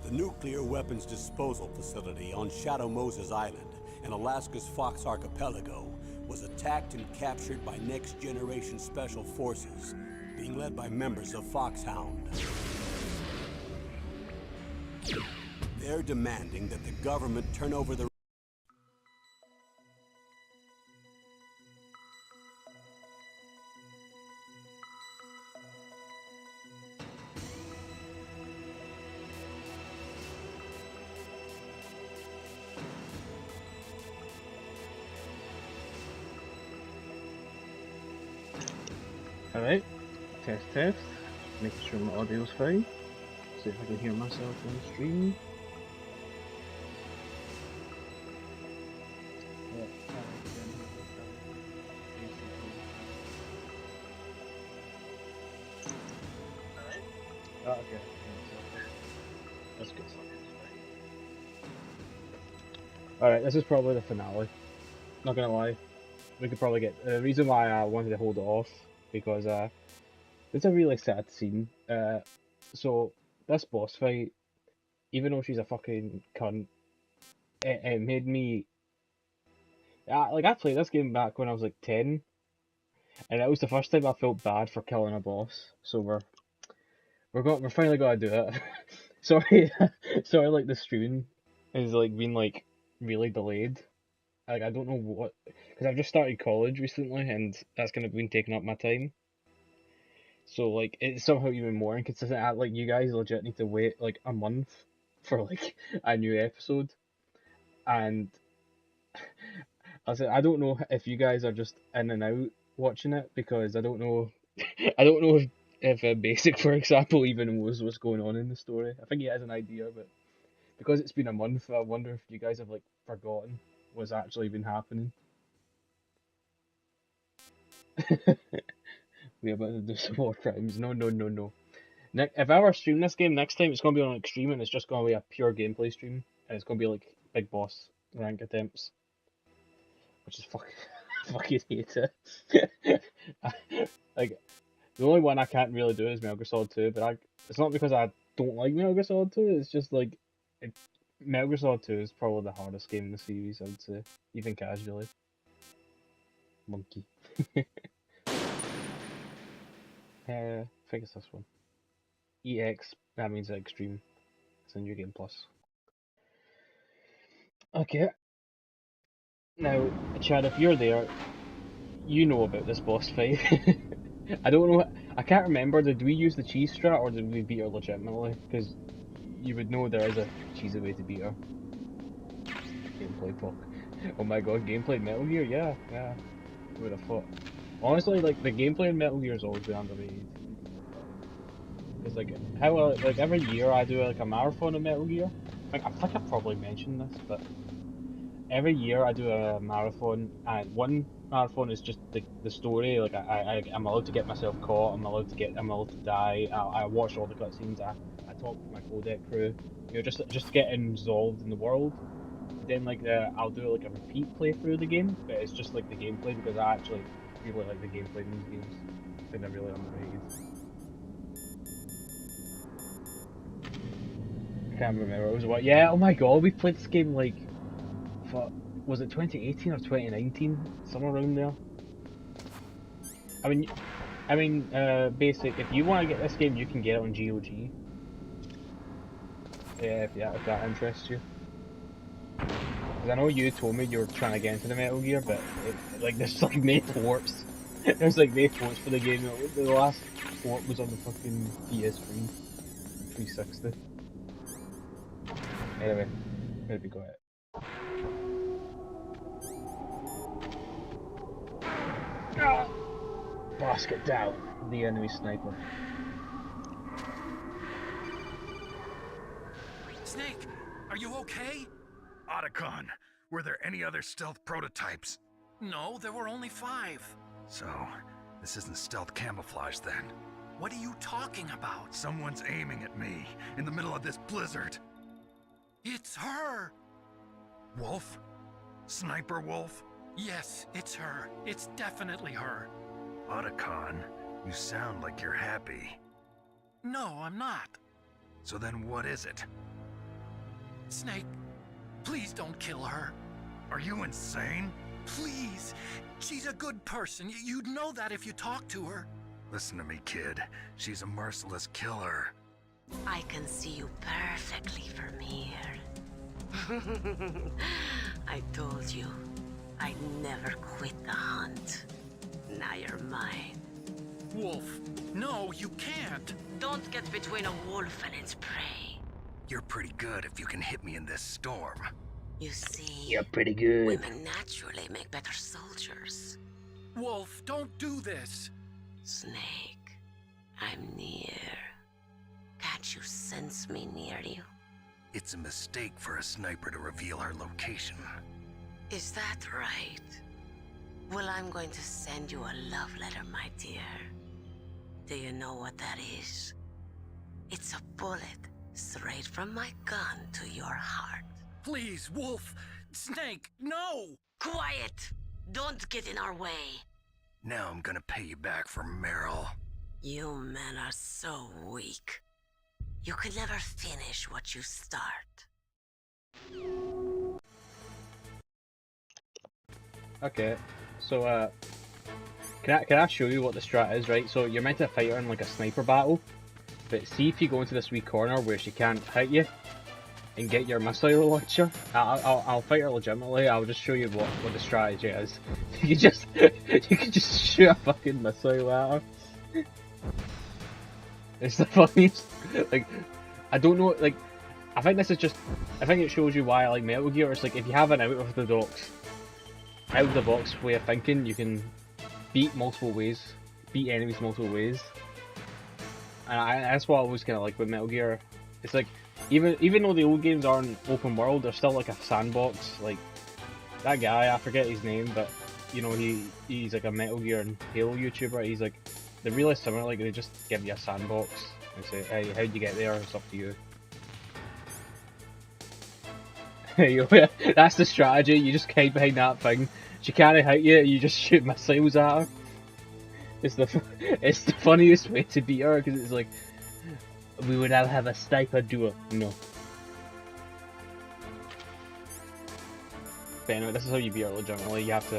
The nuclear weapons disposal facility on Shadow Moses Island in Alaska's Fox Archipelago was attacked and captured by next-generation special forces, being led by members of Foxhound. They're demanding that the government turn over the Alright, test, making sure my audio's fine. See if I can hear myself on the stream. Oh, okay. That's good. Alright, this is probably the finale. Not gonna lie. We could probably get... The reason why I wanted to hold it off, because it's a really sad scene. So, this boss fight, even though she's a fucking cunt, it made me... like, I played this game back when I was like 10, and it was the first time I felt bad for killing a boss. So we're finally gonna do it. sorry, like the stream is like been like really delayed. Like I don't know what, because I've just started college recently, and that's kind of been taking up my time. So like it's somehow even more inconsistent. Like you guys legit need to wait like a month for like a new episode, and I don't know if you guys are just in and out watching it, because I don't know, I don't know if Basic, for example, even knows what's going on in the story. I think he has an idea, but because it's been a month, I wonder if you guys have like forgotten what's actually been happening. We're about to do some more crimes. No. If I ever stream this game next time, it's gonna be on extreme, and it's just gonna be a pure gameplay stream, and it's gonna be like big boss rank attempts, which is fucking hate it. Like the only one I can't really do is Metal Gear Solid 2, but it's not because I don't like Metal Gear Solid 2. It's just like Metal Gear Solid 2 is probably the hardest game in the series, I would say, even casually. Monkey. I think it's this one. EX, that means extreme. It's a new game plus. Okay. Now, Chad, if you're there, you know about this boss fight. I don't know, I can't remember, did we use the cheese strat or did we beat her legitimately? Because you would know there is a cheesy way to beat her. Gameplay talk. Oh my god, gameplay Metal Gear? Yeah. Who would have thought? Honestly, like, the gameplay in Metal Gear has always been underrated. It's like, like every year I do like a marathon of Metal Gear. I think I've probably mentioned this, but every year I do a marathon, and one marathon is just the story. Like I'm allowed to get myself caught. I'm allowed to die. I watch all the cutscenes. I talk to my codec crew. You know, just get involved in the world. Then like I'll do like a repeat playthrough of the game, but it's just like the gameplay, because I actually really like the gameplay in these games. I think they're really underrated. I can't remember. It was what? Yeah. Oh my god, we played this game like, was it 2018 or 2019? Somewhere around there. I mean, Basic. If you want to get this game, you can get it on GOG. Yeah, if that interests you. Because I know you told me you were trying to get into the Metal Gear, but like there's like no ports. There's like no ports for the game. The last port was on the fucking PS3 360. Anyway, where did we go at? Basket down, the enemy sniper. Snake, are you okay? Otacon, were there any other stealth prototypes? No, there were only 5. So, this isn't stealth camouflage then? What are you talking about? Someone's aiming at me in the middle of this blizzard. It's her! Wolf? Sniper Wolf? Yes, it's her. It's definitely her. Otacon, you sound like you're happy. No, I'm not. So then what is it? Snake, please don't kill her. Are you insane? Please. She's a good person. You'd know that if you talked to her. Listen to me, kid. She's a merciless killer. I can see you perfectly from here. I told you, I'd never quit the hunt. Now you're mine. Wolf, no, you can't. Don't get between a wolf and its prey. You're pretty good if you can hit me in this storm. You see, You're pretty good. women naturally make better soldiers. Wolf, don't do this. Snake, I'm near. Can't you sense me near you? It's a mistake for a sniper to reveal her location. Is that right? Well, I'm going to send you a love letter, my dear. Do you know what that is? It's a bullet straight from my gun to your heart. Please, Wolf. Snake, no! Quiet! Don't get in our way. Now I'm gonna pay you back for Meryl. You men are so weak. You can never finish what you start. Okay, so can I show you what the strat is, right? So you're meant to fight her in like a sniper battle, but see if you go into this wee corner where she can't hit you and get your missile launcher. I'll fight her legitimately. I'll just show you what the strategy is. You can just shoot a fucking missile at her. It's the funniest. Like, I don't know. Like, I think this is just. I think it shows you why I like Metal Gear. It's like if you have an out of the box way of thinking, you can beat enemies multiple ways. And that's what I was kind of like with Metal Gear. It's like even though the old games aren't open world, they're still like a sandbox. Like that guy, I forget his name, but you know he's like a Metal Gear and Halo YouTuber. He's like they're really similar. Like they just give you a sandbox and say, hey, how'd you get there? It's up to you. That's the strategy. You just hide behind that thing. She can't hit you. You just shoot missiles at her. It's the funniest way to beat her because it's like we would now have a sniper duo. No. But anyway, this is how you beat her legitimately. You have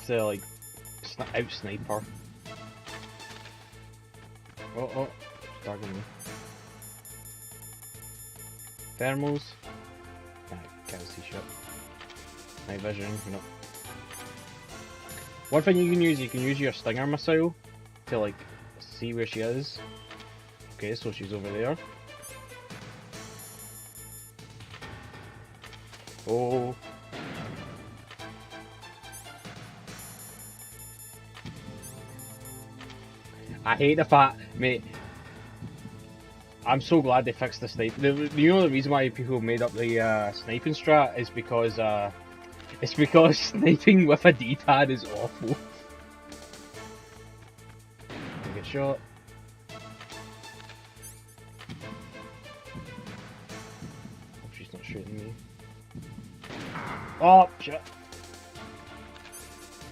to like out snipe her. Oh, starting me. Thermals. Can't see shit. Night vision, no. One thing you can use your stinger missile to like see where she is. Okay, so she's over there. Oh. I hate the fact, mate. I'm so glad they fixed the snipe. You know the reason why people made up the sniping strat is because it's because sniping with a D-pad is awful. Get shot. Hope she's not shooting me. Oh shit!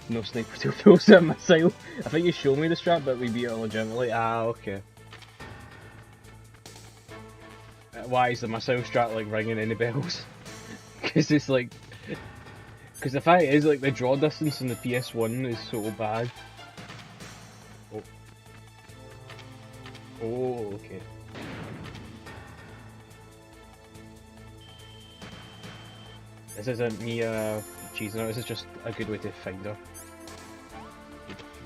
No sniper to throws a missile. I think you showed me the strat, but we beat it legitimately. Ah, okay. Why is the missile strat like ringing any bells? Because it's like, because the fact is like the draw distance in the PS1 is so bad. Oh, oh, okay. This isn't me cheesing her. This is just a good way to find her.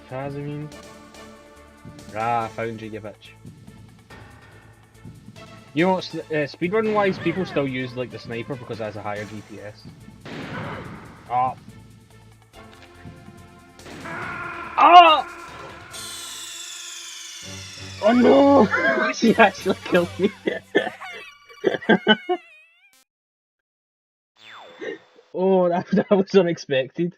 Kazamine. Rah, found you, you bitch. You know, speedrun wise, people still use like the sniper because it has a higher DPS. Oh. Oh! Oh no! She actually killed me. Oh, that was unexpected.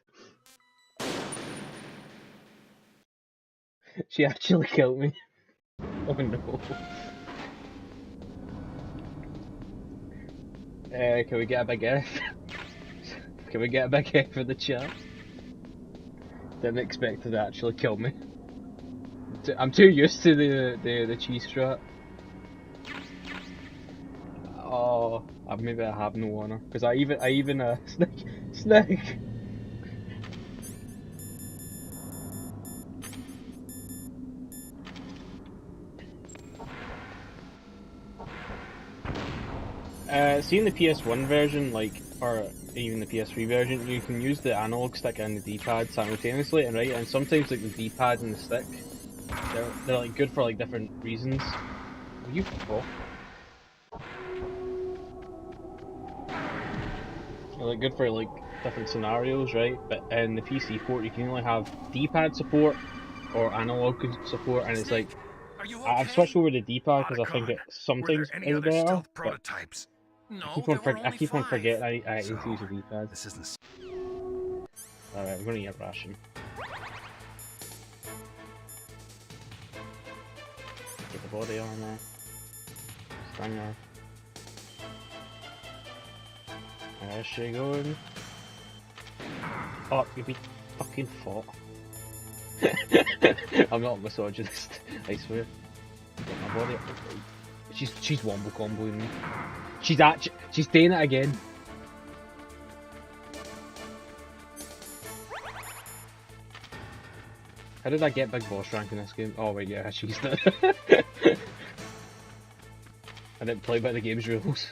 She actually killed me. Oh no. Can we get a big F? Can we get a big F for the chat? Didn't expect it to actually kill me. I'm too used to the cheese strat. Oh. Maybe I have no honor, because I even snake. See in the PS1 version, like, or even the PS3 version, you can use the analog stick and the D-pad simultaneously, and right, and sometimes like the D-pad and the stick, they're like good for like different reasons. Will you go? They're like good for like different scenarios, right? But in the PC port, you can only have D-pad support or analog support, and it's like Are you I've okay? switched over to D-pad because I think Otacon, it were there sometimes any is other better, stealth but prototypes? No, there were I only keep on 5. forgetting I need to So, use the D-pad. this isn't... Alright, I'm gonna get ration. Get the body armor. Stinger. Where's she going? Oh, you be fucking fought. I'm not a misogynist, I swear. Get my body up. She's wombo comboing me. She's doing it again. How did I get big boss rank in this game? Oh wait, yeah, she's the. I didn't play by the game's rules.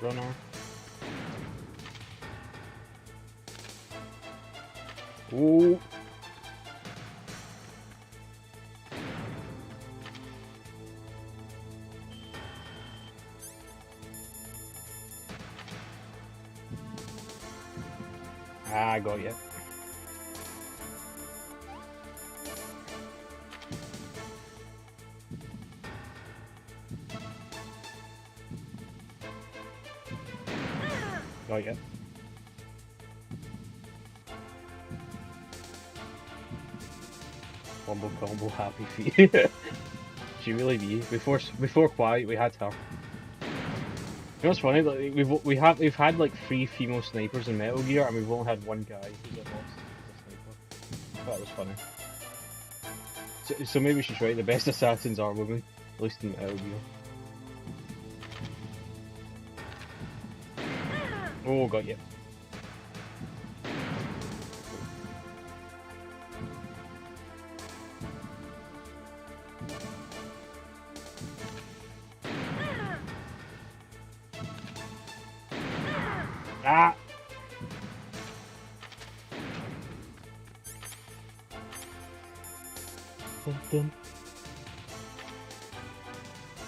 Runner. Ooh. Ah, I got you. Got you. Combo happy feet. She really be. Before Quiet we had her. You know what's funny? Like, we've had like 3 female snipers in Metal Gear, and we've only had one guy who's a boss as a sniper. I thought it was funny. So maybe she's right. The best assassins are women, at least in Metal Gear. Oh, got you. Ah! Dun, dun.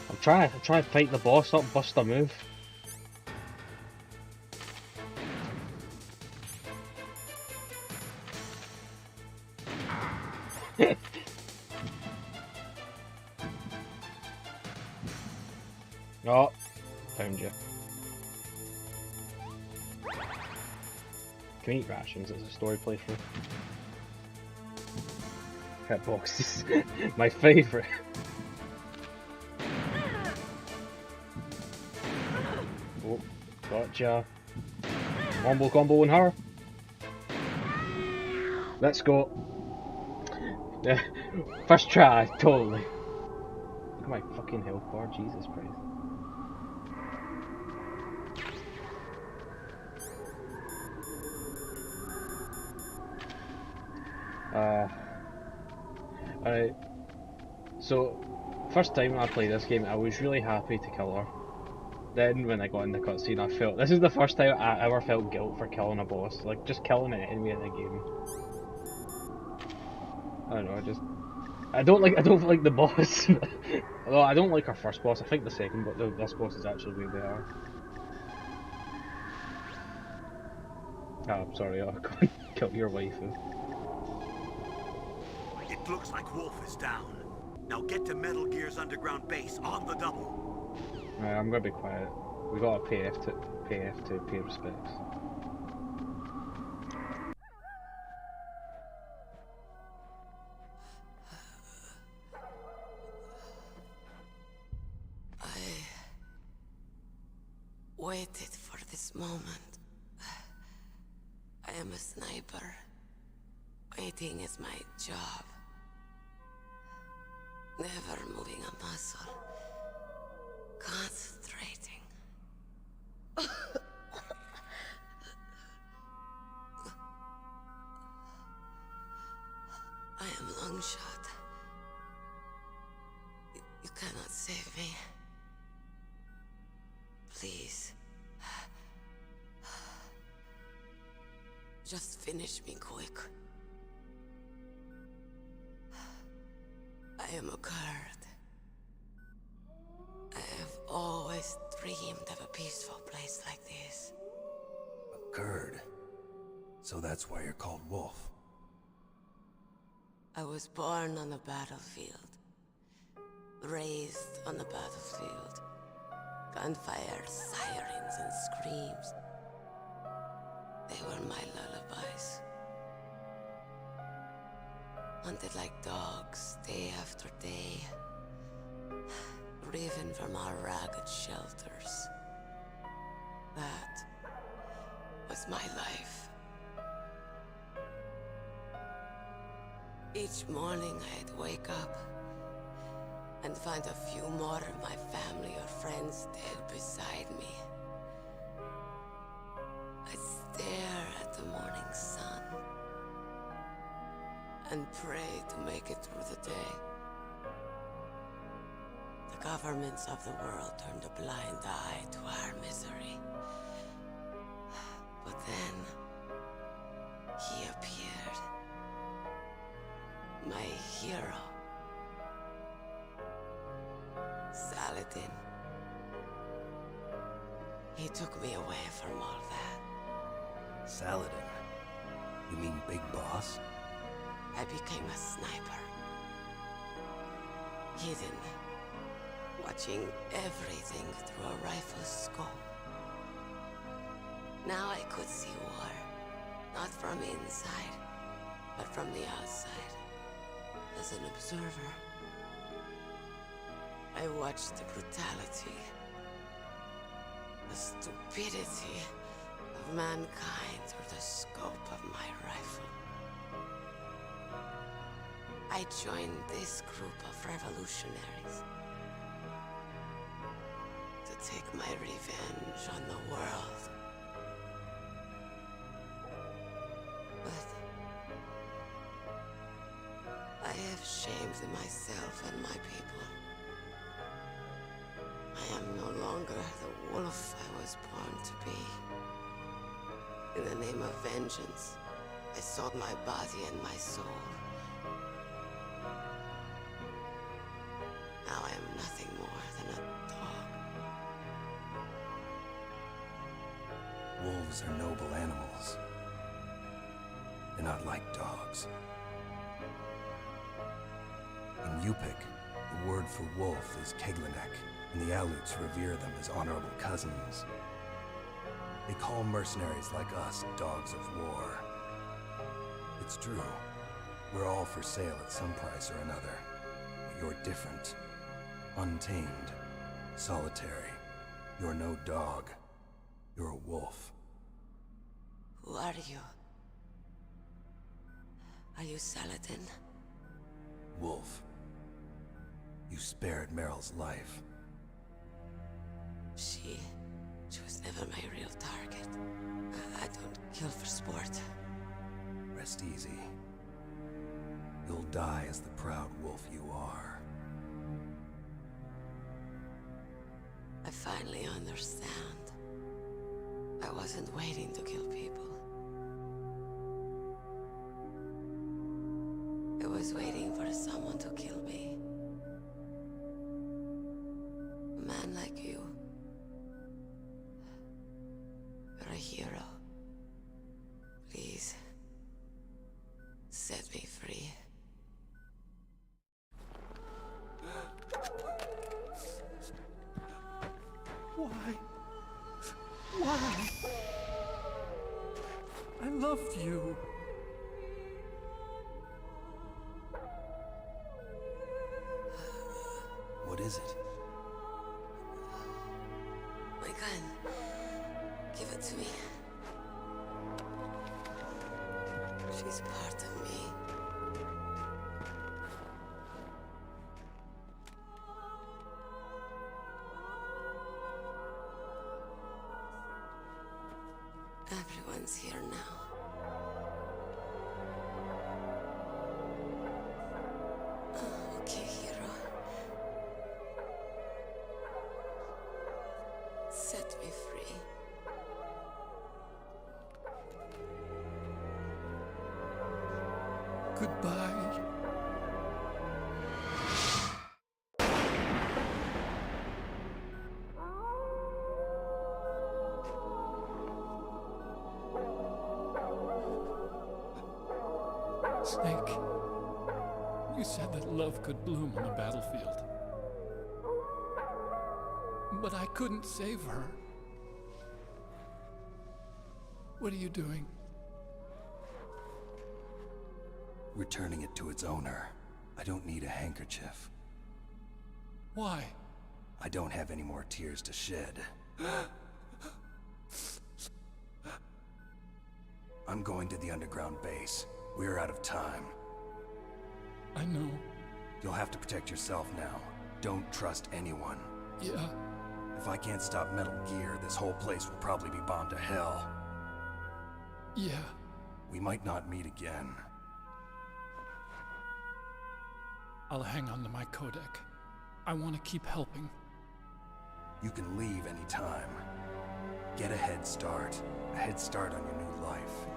I'm trying to fight the boss up, bust a move. Oh, found you. Can we eat rations as a story playthrough? Hitbox is my favourite. Oh, gotcha. Combo on her. Let's go. First try, totally. Look at my fucking health bar, Jesus Christ. Alright. So, first time I played this game, I was really happy to kill her. Then, when I got in the cutscene, I felt... This is the first time I ever felt guilt for killing a boss. Like, just killing an enemy in the game. I don't know, I don't like the boss. Although, I don't like her first boss. I think the second, but this boss is actually way better. Oh, I'm sorry, I can't kill your waifu. It looks like Wolf is down. Now get to Metal Gear's underground base on the double. Alright, I'm gonna be quiet. We gotta pay F to pay respects. I waited for this moment. sniper. Waiting is my job. Never moving a muscle. Concentrating. I am long shot. You cannot save me. Please. Just finish me quick. I am a Kurd. I have always dreamed of a peaceful place like this. A Kurd? So that's why you're called Wolf. I was born on the battlefield. Raised on the battlefield. Gunfire, sirens, and screams. They were my lullabies. Hunted like dogs, day after day. Driven from our ragged shelters. That was my life. Each morning I'd wake up and find a few more of my family or friends dead beside me. I'd stare at the morning sun and pray to make it through the day. The governments of the world turned a blind eye to our misery. But then, he appeared. My hero. Saladin. He took me away from all that. Saladin? You mean Big Boss? I became a sniper. Hidden. Watching everything through a rifle's scope. Now I could see war. Not from inside, but from the outside. As an observer. I watched the brutality, the stupidity of mankind through the scope of my rifle. I joined this group of revolutionaries to take my revenge on the world. But I have shamed myself and my people. I am no longer the wolf I was born to be. In the name of vengeance, I sold my body and my soul. Now I am nothing more than a dog. Wolves are noble animals. They're not like dogs. In Yupik, the word for wolf is Keglanek, and the Aleuts revere them as honorable cousins. They call mercenaries like us dogs of war. It's true. We're all for sale at some price or another. But you're different. Untamed. Solitary. You're no dog. You're a wolf. Who are you? Are you Saladin? Wolf. You spared Meryl's life. She was never my real target. I don't kill for sport. Rest easy. You'll die as the proud wolf you are. I finally understand. I wasn't waiting to kill people. I was waiting for someone to kill me. A man like you. You're a hero. Please, set me free. Why? Why? I loved you. What is it? My gun. Give it to me. is part of me. Everyone's here now. Okay, hero. Set me free. Goodbye. Snake, you said that love could bloom on the battlefield. But I couldn't save her. What are you doing? Returning it to its owner. I don't need a handkerchief. Why? I don't have any more tears to shed. I'm going to the underground base. We're out of time. I know. You'll have to protect yourself now. Don't trust anyone. Yeah. If I can't stop Metal Gear, this whole place will probably be bombed to hell. Yeah. We might not meet again. I'll hang on to my codec. I want to keep helping. You can leave anytime. Get a head start. A head start on your new life.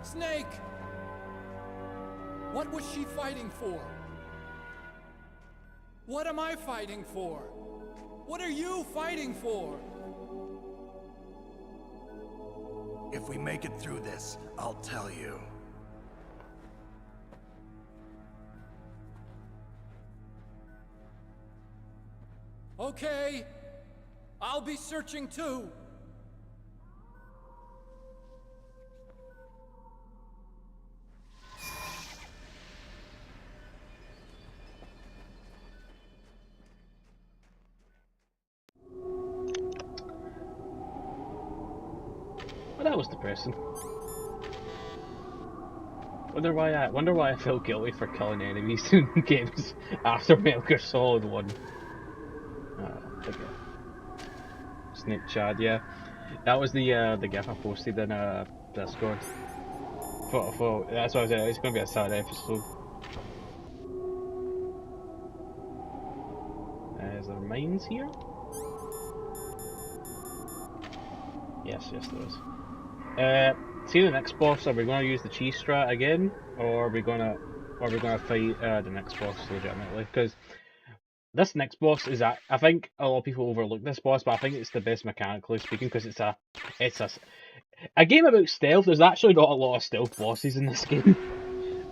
Snake! What was she fighting for? What am I fighting for? What are you fighting for? If we make it through this, I'll tell you. Okay. I'll be searching too. Well, that was depressing. Wonder why I felt guilty for killing enemies in games after Metal Gear Solid 1. Okay. Snake Chad, yeah. That was the gif I posted in Discord. That's what I said, it's gonna be a sad episode. Is there mines here? Yes, there is. See the next boss, are we gonna use the cheese strat again? Or are we gonna fight the next boss legitimately? Because this next boss is I think a lot of people overlook this boss, but I think it's the best mechanically speaking because it's a game about stealth. There's actually not a lot of stealth bosses in this game,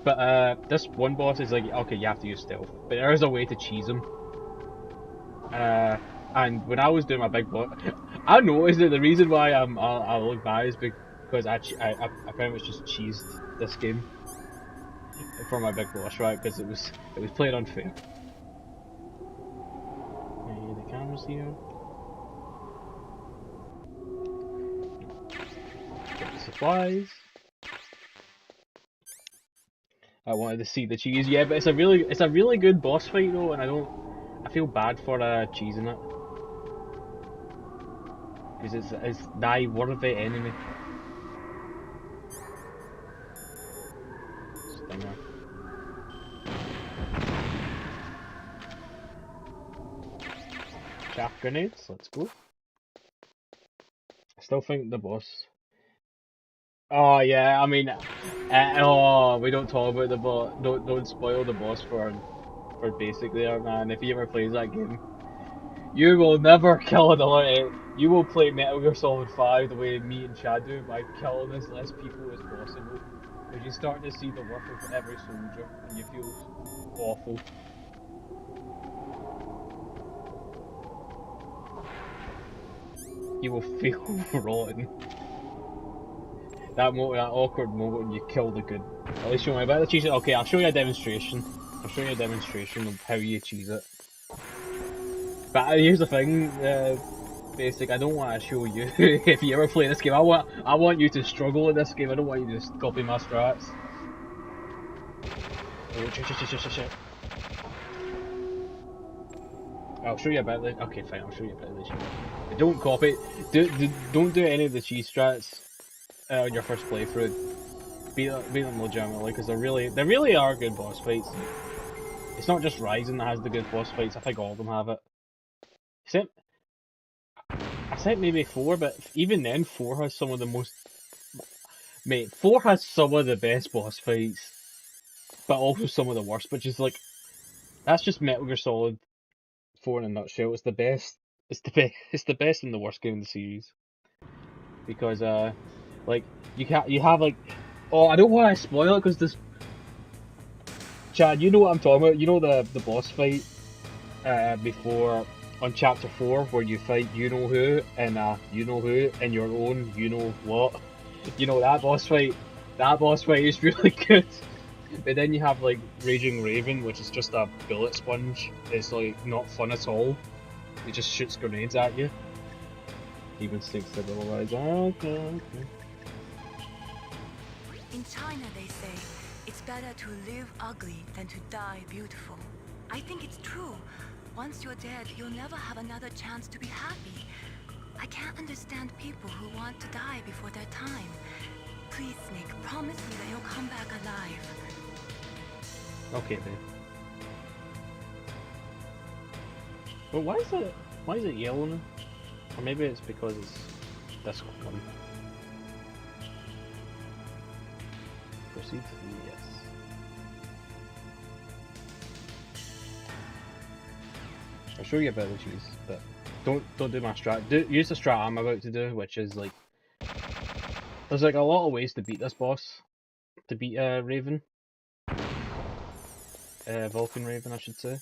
but this one boss is like, okay, you have to use stealth, but there is a way to cheese him. And when I was doing my big boss, I noticed that the reason why I look bad is because I pretty much just cheesed this game for my big boss, right? Because it was played unfair. The camera's here. Get the supplies. I wanted to see the cheese, yeah, but it's a really good boss fight though, and I feel bad for cheesing it. Because it's thy worthy enemy. Stinger. Chaff grenades, let's go. I still think the boss. Oh yeah, I mean, oh, we don't talk about the boss. Don't spoil the boss for basic there, man. If he ever plays that game, you will never kill another. You will play Metal Gear Solid 5 the way me and Chad do by killing as less people as possible. Because you start to see the worth of every soldier, and you feel awful. You will feel rotten. That awkward moment when you kill the good. At least show me about the cheese. Okay, I'll show you a demonstration. I'll show you a demonstration of how you cheese it. But here's the thing, Basic, I don't want to show you if you ever play this game. I want you to struggle in this game. I don't want you to just copy my strats. Oh, shit. I'll show you a bit later. Okay, fine, I'll show you a bit later. But don't copy. Don't do any of the cheese strats on your first playthrough. Beat them legitimately, because they really are good boss fights. It's not just Ryzen that has the good boss fights. I think all of them have it. Except, I said maybe 4, but even then, 4 has some of the most. Mate, 4 has some of the best boss fights, but also some of the worst. Which is like, that's just Metal Gear Solid 4 in a nutshell. It's the best. It's the best and the worst game in the series. Because like you have like, oh, I don't want to spoil it because this. Chad, you know what I'm talking about. You know the boss fight before on chapter 4 where you fight you know who and your own you know what. You know that boss fight. That boss fight is really good. But then you have like Raging Raven, which is just a bullet sponge. It's like not fun at all. It just shoots grenades at you. Even sticks to the otherwise. Okay. In China, they say it's better to live ugly than to die beautiful. I think it's true. Once you're dead, you'll never have another chance to be happy. I can't understand people who want to die before their time. Please, Snake, promise me that you'll come back alive. Okay, babe. But why is it yellow now? Or maybe it's because it's this one. Proceed to the yes. I'll show you about the cheese, but don't do my strat. Use the strat I'm about to do, which is like there's like a lot of ways to beat this boss. To beat Raven. Vulcan Raven, I should say.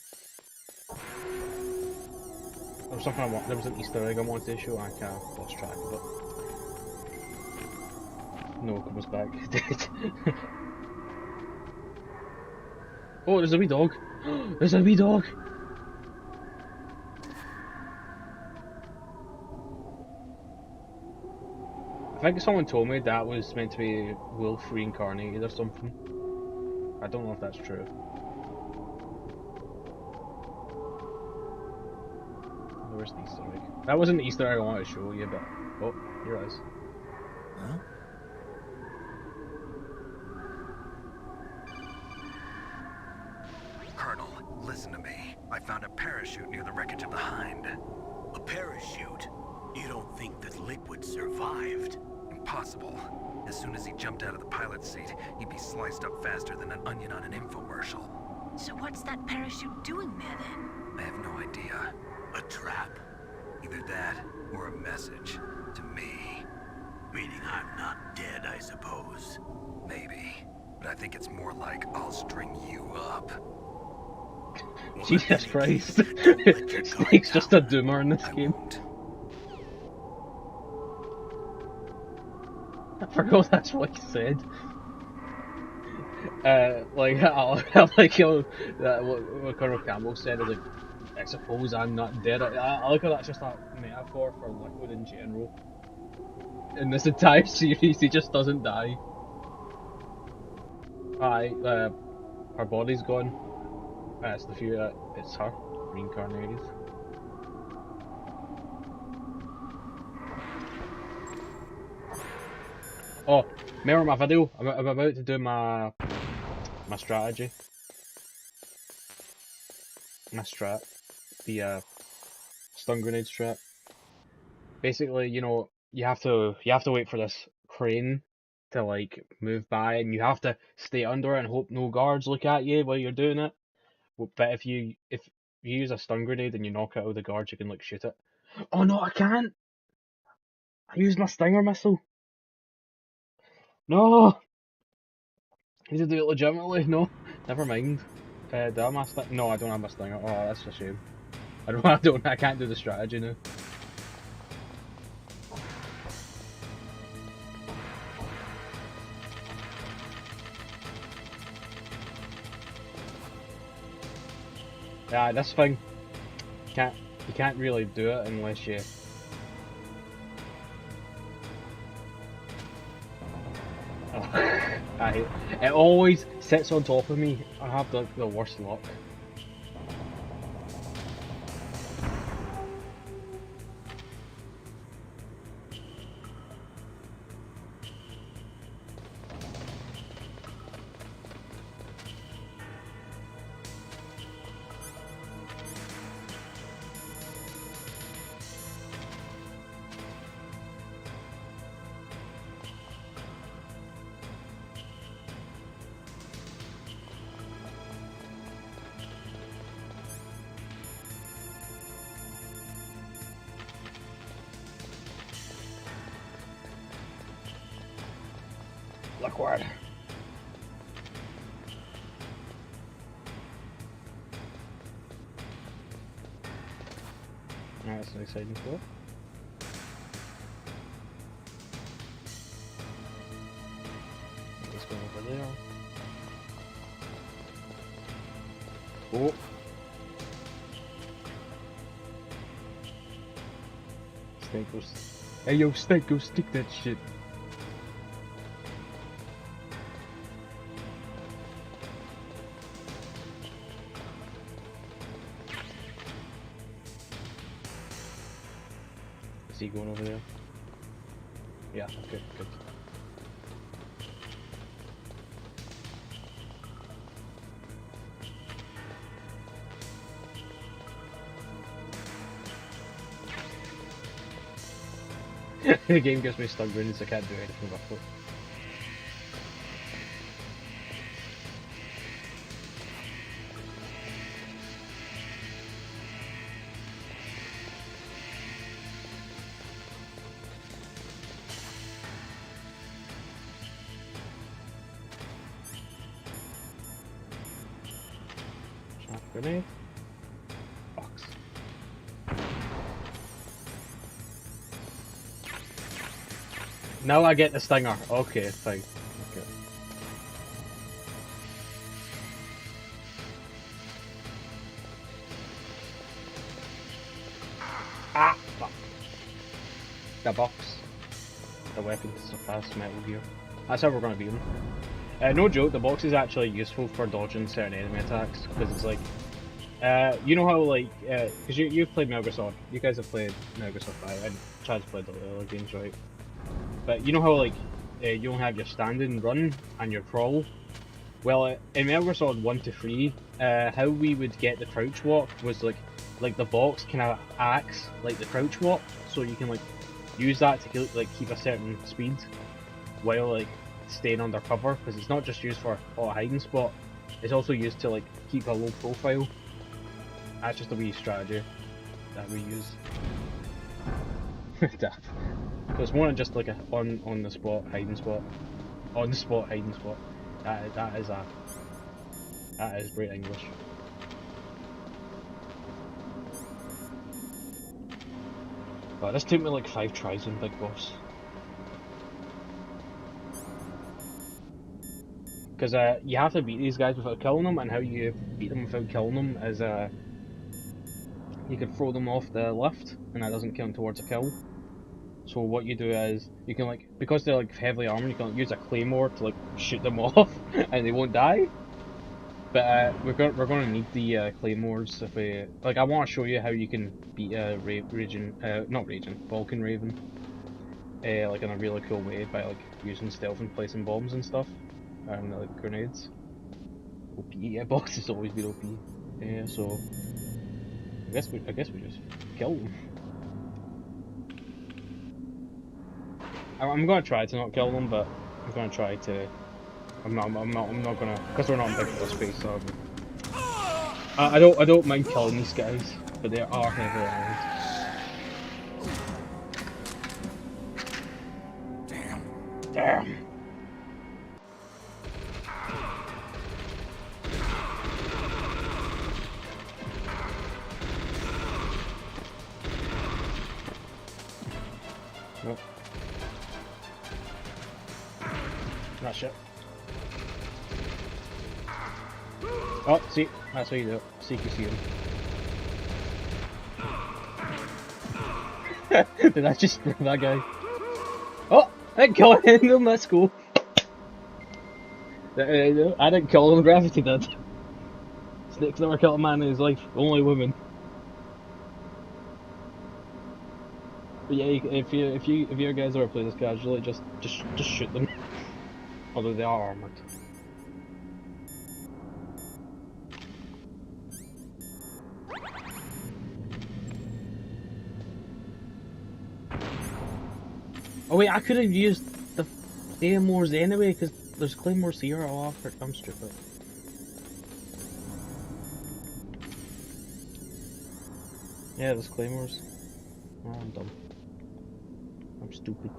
There was something there was an Easter egg I wanted to show, I kind of lost track of it. No, it comes back. Oh, there's a wee dog! There's a wee dog! I think someone told me that was meant to be Wolf reincarnated or something. I don't know if that's true. Where's the Easter egg? That wasn't the Easter egg I wanted to show you, but... Oh, here it is. Huh? Colonel, listen to me. I found a parachute near the wreckage of the Hind. A parachute? You don't think that Liquid survived? Impossible. As soon as he jumped out of the pilot's seat, he'd be sliced up faster than an onion on an infomercial. So what's that parachute doing there then? I have no idea. A trap? Either that, or a message. To me. Meaning I'm not dead, I suppose. Maybe. But I think it's more like I'll string you up. Well, Jesus Christ. don't let your guard Snake's just a down. doomer in this I game. won't. I forgot that's what he said. Like, I like how what Colonel Campbell said is like, I suppose I'm not dead. I like how that's just a metaphor for Liquid in general. In this entire series, he just doesn't die. Aye, her body's gone. It's the few that it's her, reincarnated. Oh, remember my video? I'm about to do my strategy. My strat. The stun grenade strat. Basically, you know, you have to wait for this crane to like move by, and you have to stay under it and hope no guards look at you while you're doing it. But if you use a stun grenade and you knock out all the guards, you can like shoot it. Oh no, I can't! I used my stinger missile. No! I need to do it legitimately. No, never mind. Do I have my stinger? No, I don't have my stinger. Oh, that's a shame. I can't do the strategy now. Yeah, this thing can't You can't really do it unless you... Oh, it always sits on top of me. I have the worst luck. Liquid. That's an exciting floor. Let's go over there. Oh! Snake goes. Hey yo, Snake, go stick that shit. Is he going over there? Yeah, okay, good. The game gives me stuck runes, so I can't do anything about it. Grenade. Box. Now I get the stinger. Okay, fine. Okay. Ah! Fuck. The box. The weapons surpass Metal Gear. That's how we're gonna beat them. No joke, the box is actually useful for dodging certain enemy attacks, because it's like, you know how like, because you've played Metal Gear Solid, you guys have played Metal Gear Solid 5, and Chad's played the other games, right? But you know how like, you don't have your standing run and your crawl? Well, in Metal Gear Solid 1 to 3, how we would get the crouch walk was like the box kind of acts like the crouch walk, so you can like, use that to like keep a certain speed, while like, staying under cover, because it's not just used for a hiding spot, it's also used to like keep a low profile. That's just a wee strategy that we use. So it's more than just like a on the spot hiding spot. On the spot hiding spot. That is great English. But this took me like 5 tries on Big Boss. Because you have to beat these guys without killing them, and how you beat them without killing them is you can throw them off the lift, and that doesn't count towards a kill. So what you do is, you can like, because they're like heavily armored, you can like, use a claymore to like shoot them off, and they won't die. But we're gonna need the claymores if we, like, I want to show you how you can beat Vulcan Raven, like in a really cool way by like using stealth and placing bombs and stuff. And like grenades. OP, yeah, box has always been OP. Yeah, so I guess we just kill them. I'm gonna try to not kill them, but I'm gonna try to. I'm not gonna, because we're not in Big Boss space. So I don't mind killing these guys, but they are heavily armored. Damn. Nope. Not shit. Oh, see, that's how you do it. CQC him. Did I just sprint that guy? Oh! I didn't kill him, that's cool. I didn't kill him, gravity did. Snake's never killed a man in his life, only women. But yeah, if you guys ever play this casually, just shoot them. Although they are armored. Oh wait, I could have used the AMORs anyway, because there's claymores here. Oh, I'm stupid. Yeah, there's claymores. Oh, I'm dumb. I'm stupid.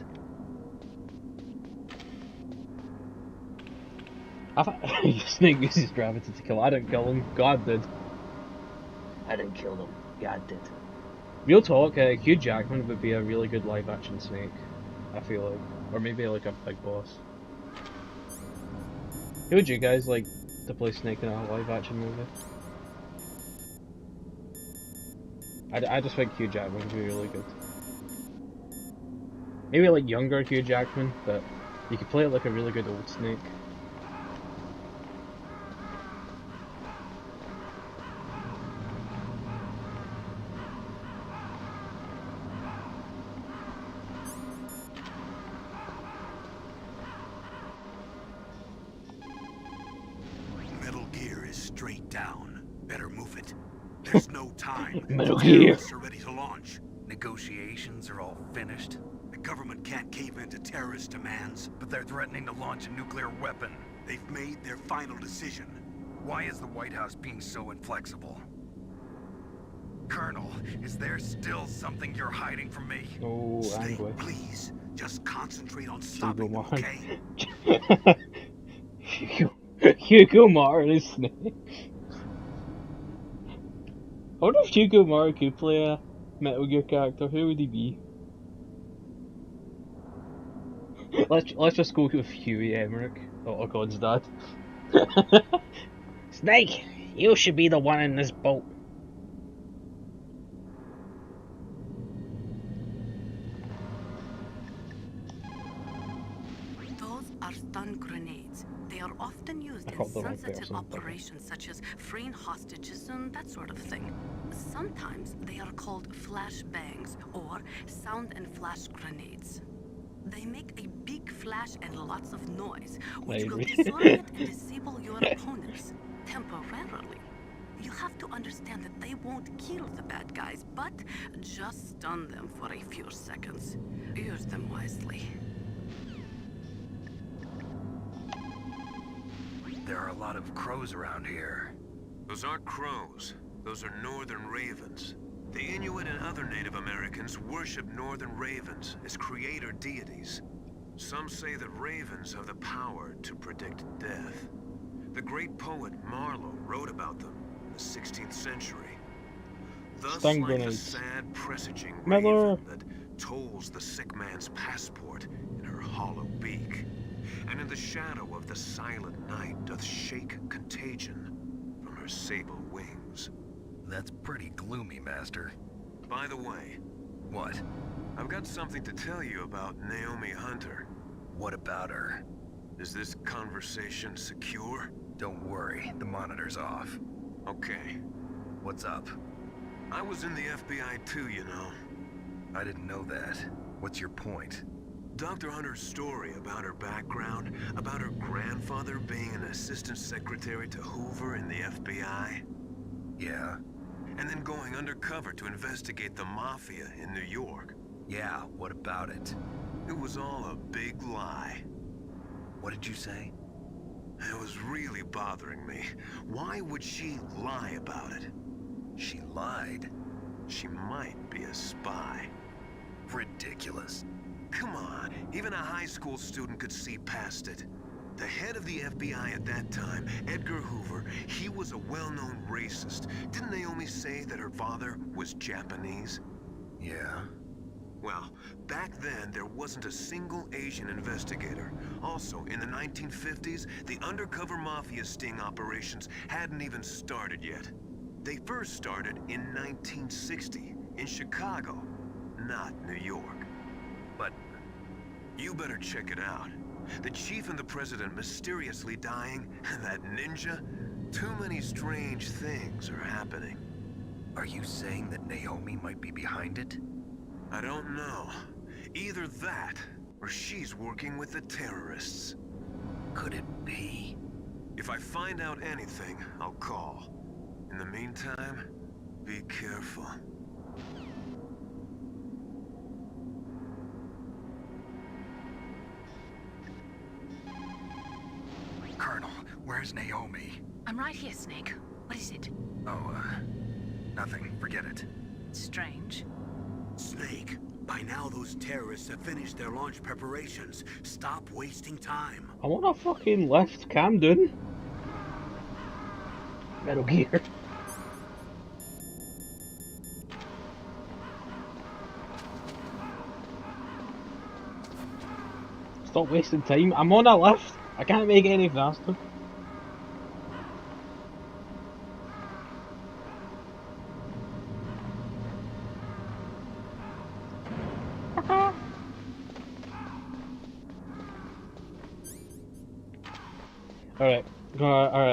Snake uses gravity to kill. I didn't kill him. God did. I didn't kill him. God did. Real talk, Hugh Jackman would be a really good live-action Snake. I feel like, or maybe like a big boss. Who would you guys like to play Snake in a live-action movie? I just think Hugh Jackman would be really good. Maybe like younger Hugh Jackman, but you could play it like a really good old Snake. Metal Gear is straight down. Better move it. There's no time. Metal Gear. Terrorists are ready to launch. Negotiations are all finished, The government can't cave into terrorist demands. but they're threatening to launch a nuclear weapon. They've made their final decision. Why is the White House being so inflexible? Colonel, is there still something you're hiding from me? Oh, Snake, angry. please. Just concentrate on stopping them, okay? Hugo Mara is Snake. I wonder if Hugo Mara could play a Metal Gear character. Who would he be? Let's just go with Huey Emmerich, oh God's dad. Snake, you should be the one in this boat. Those are stun grenades. They are often used I in called the wrong sensitive person. operations such as freeing hostages and that sort of thing. Sometimes they are called flash bangs or sound and flash grenades. They make a big flash and lots of noise, which will Maybe. disorient and disable your opponents temporarily. You have to understand that they won't kill the bad guys, but just stun them for a few seconds. Use them wisely. There are a lot of crows around here. Those aren't crows. Those are northern ravens. The Inuit and other Native Americans worship northern ravens as creator deities. Some say that ravens have the power to predict death. The great poet Marlowe wrote about them in the 16th century. Thus, Stun like a grenades. sad presaging Miller. raven that tolls the sick man's passport in her hollow beak, and in the shadow of the silent night doth shake contagion from her sable wings. That's pretty gloomy, Master. By the way, What? I've got something to tell you about Naomi Hunter. What about her? Is this conversation secure? Don't worry, the monitor's off. Okay. What's up? I was in the FBI too, you know. I didn't know that. What's your point? Dr. Hunter's story about her background, about her grandfather being an assistant secretary to Hoover in the FBI, Yeah? and then going undercover to investigate the mafia in New York. Yeah, what about it? It was all a big lie. What did you say? It was really bothering me. Why would she lie about it? She lied. She might be a spy. Ridiculous. Come on, even a high school student could see past it. The head of the FBI at that time, Edgar Hoover, he was a well-known racist. Didn't Naomi say that her father was Japanese? Yeah? Well, back then, there wasn't a single Asian investigator. Also, in the 1950s, the undercover mafia sting operations hadn't even started yet. They first started in 1960, in Chicago. not New York. But you better check it out. The chief and the president mysteriously dying, and that ninja? Too many strange things are happening. Are you saying that Naomi might be behind it? I don't know. Either that, or she's working with the terrorists. Could it be? If I find out anything, I'll call. In the meantime, be careful. Colonel, where's Naomi? I'm right here, Snake. What is it? Oh, nothing. Forget it. Strange. Snake, by now those terrorists have finished their launch preparations. Stop wasting time. I wanna fucking lift Camden. Metal Gear. Stop wasting time. I'm on a lift. I can't make it any faster. Alright,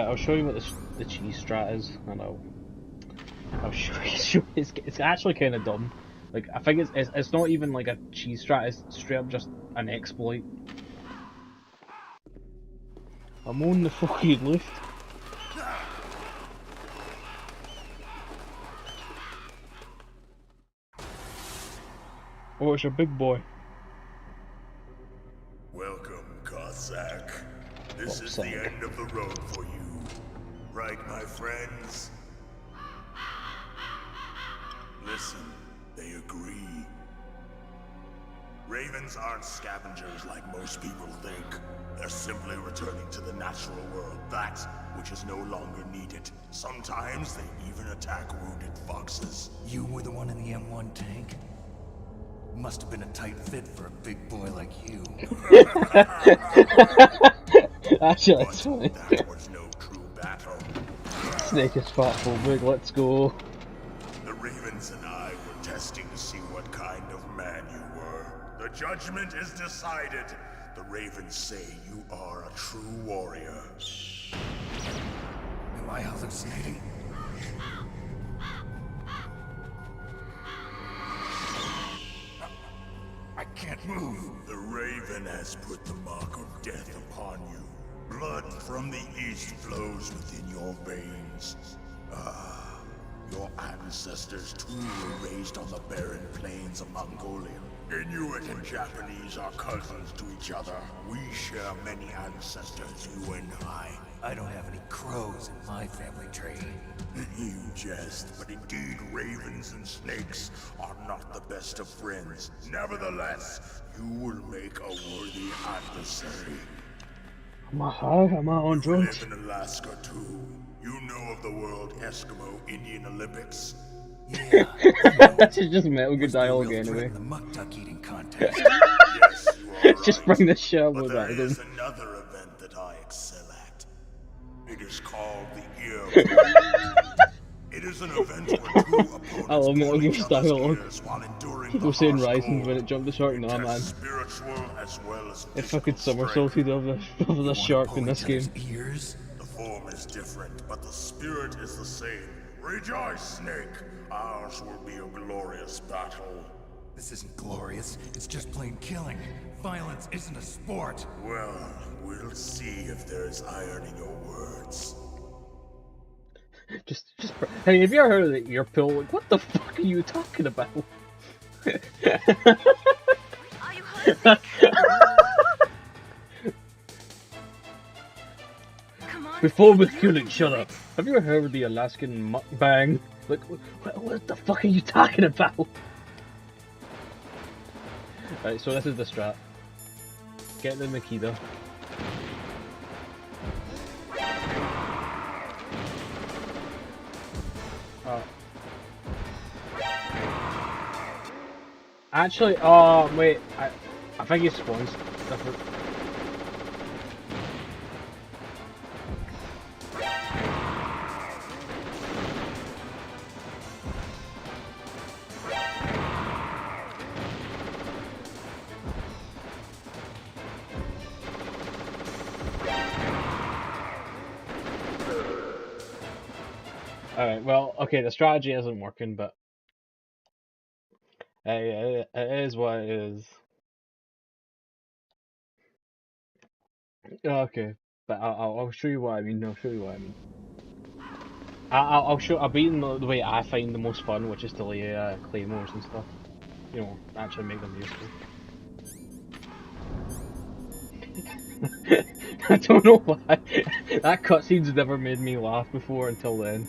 I'll show you what the cheese strat is, and I'll show you. It's actually kind of dumb. Like, I think it's not even like a cheese strat. It's straight up just an exploit. I'm on the fucking lift. Oh, it's your big boy. Welcome, Cossack. This is the end of the road for you. Right, my friends? Listen, they agree. Ravens aren't scavengers like most people think. They're simply returning to the natural world, that which is no longer needed. Sometimes they even attack wounded foxes. You were the one in the M1 tank? Must have been a tight fit for a big boy like you. Actually, that's funny. That was no true battle. Snake is fatphobic, let's go. The Ravens and I were testing to see what kind of man you were. The judgment is decided. The Ravens say you are a true warrior. Am I hallucinating? I can't move. The Raven has put the mark of death upon you. Blood from the east flows within your veins. Ah, your ancestors too were raised on the barren plains of Mongolia. Inuit and Japanese are cousins to each other. We share many ancestors, you and I. I don't have any crows in my family tree. You jest, but indeed ravens and snakes are not the best of friends. Nevertheless, you will make a worthy adversary. Am I high? Am I on You drugs? live in Alaska too. You know of the World Eskimo Indian Olympics? Yeah. This is just Metal Gear dialogue anyway. The muck duck eating contest. Yes, you are right. Just bring this shit up But with there that. is another event that I excel at. It is called the Ear. It is an event where two opponents I love Metal pull Gear each other's dialogue. ears while enduring People the saying harsh Rising cold. when it jumped the shark. Nah, It man. tests spiritual as well as It physical fucking strength. somersaulted over the shark in this game. Ears? The form is different, but the spirit is the same. Rejoice, Snake. Ours will be a glorious battle. This isn't glorious. It's just plain killing. Violence isn't a sport. Well, we'll see if there's iron in your words. Just. Hey, have you ever heard of the ear pill? Like, what the fuck are you talking about? Are you homesick? Come on. Before Snake, with you killing, can shut do up. it. Have you ever heard of the Alaskan mukbang? Like, what the fuck are you talking about? Right, so this is the strat. Get the Makita. Actually, wait, I think it spawns different. Alright, well, okay, the strategy isn't working, but it is what it is. Okay, but I'll show you what I mean. I'll show you what I mean. I'll be in the way I find the most fun, which is to lay claymores and stuff. You know, actually make them useful. I don't know why. That cutscene's never made me laugh before until then.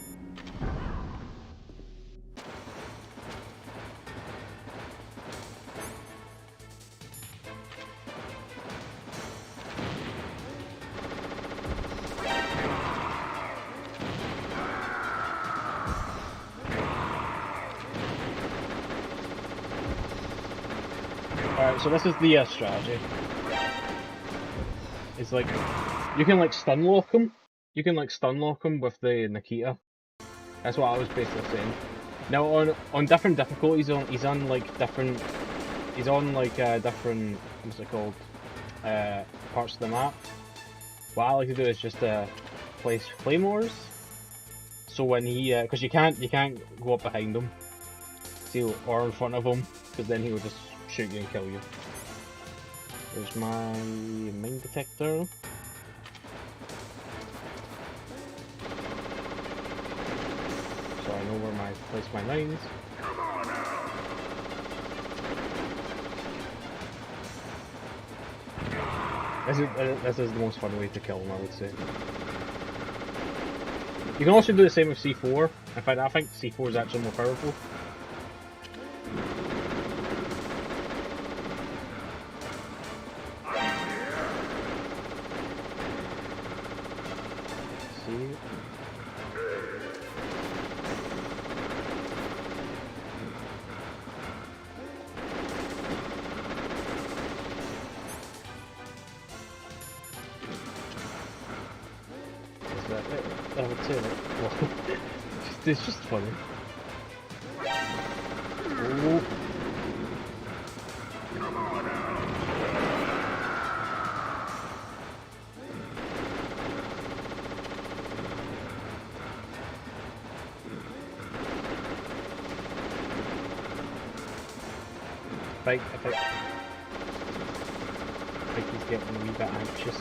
Alright, so this is the strategy. It's like, you can like stun lock him. You can like stun lock him with the Nikita. That's what I was basically saying. Now on different difficulties, he's on like different, what's it called, parts of the map. What I like to do is just place claymores. So when he, because you can't go up behind him, see, or in front of him, because then he will just shoot you and kill you. There's my mine detector. So I know where I place my mines. This is the most fun way to kill him, I would say. You can also do the same with C4. In fact, I think C4 is actually more powerful. See? I would say that. Well, it's just funny. Oh. I think he's getting a wee bit anxious.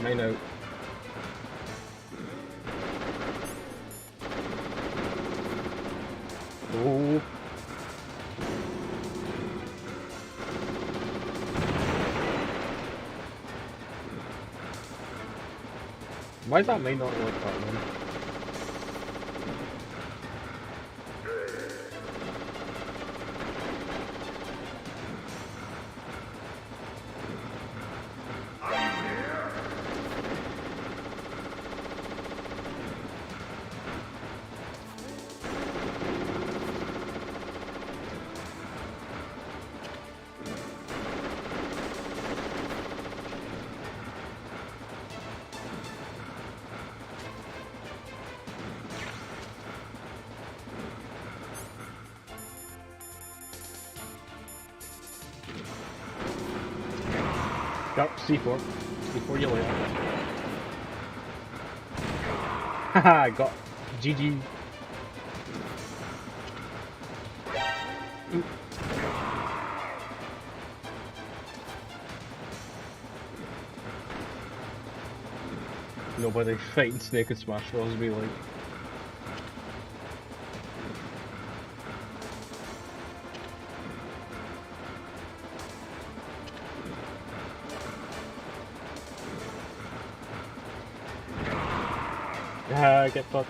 Mine out. Oh. Why is that mine not like that, man? Yep, C4. C4 you later. Haha, got GG. Nobody fighting Snake and Smash Bros. Be like. Get fucked.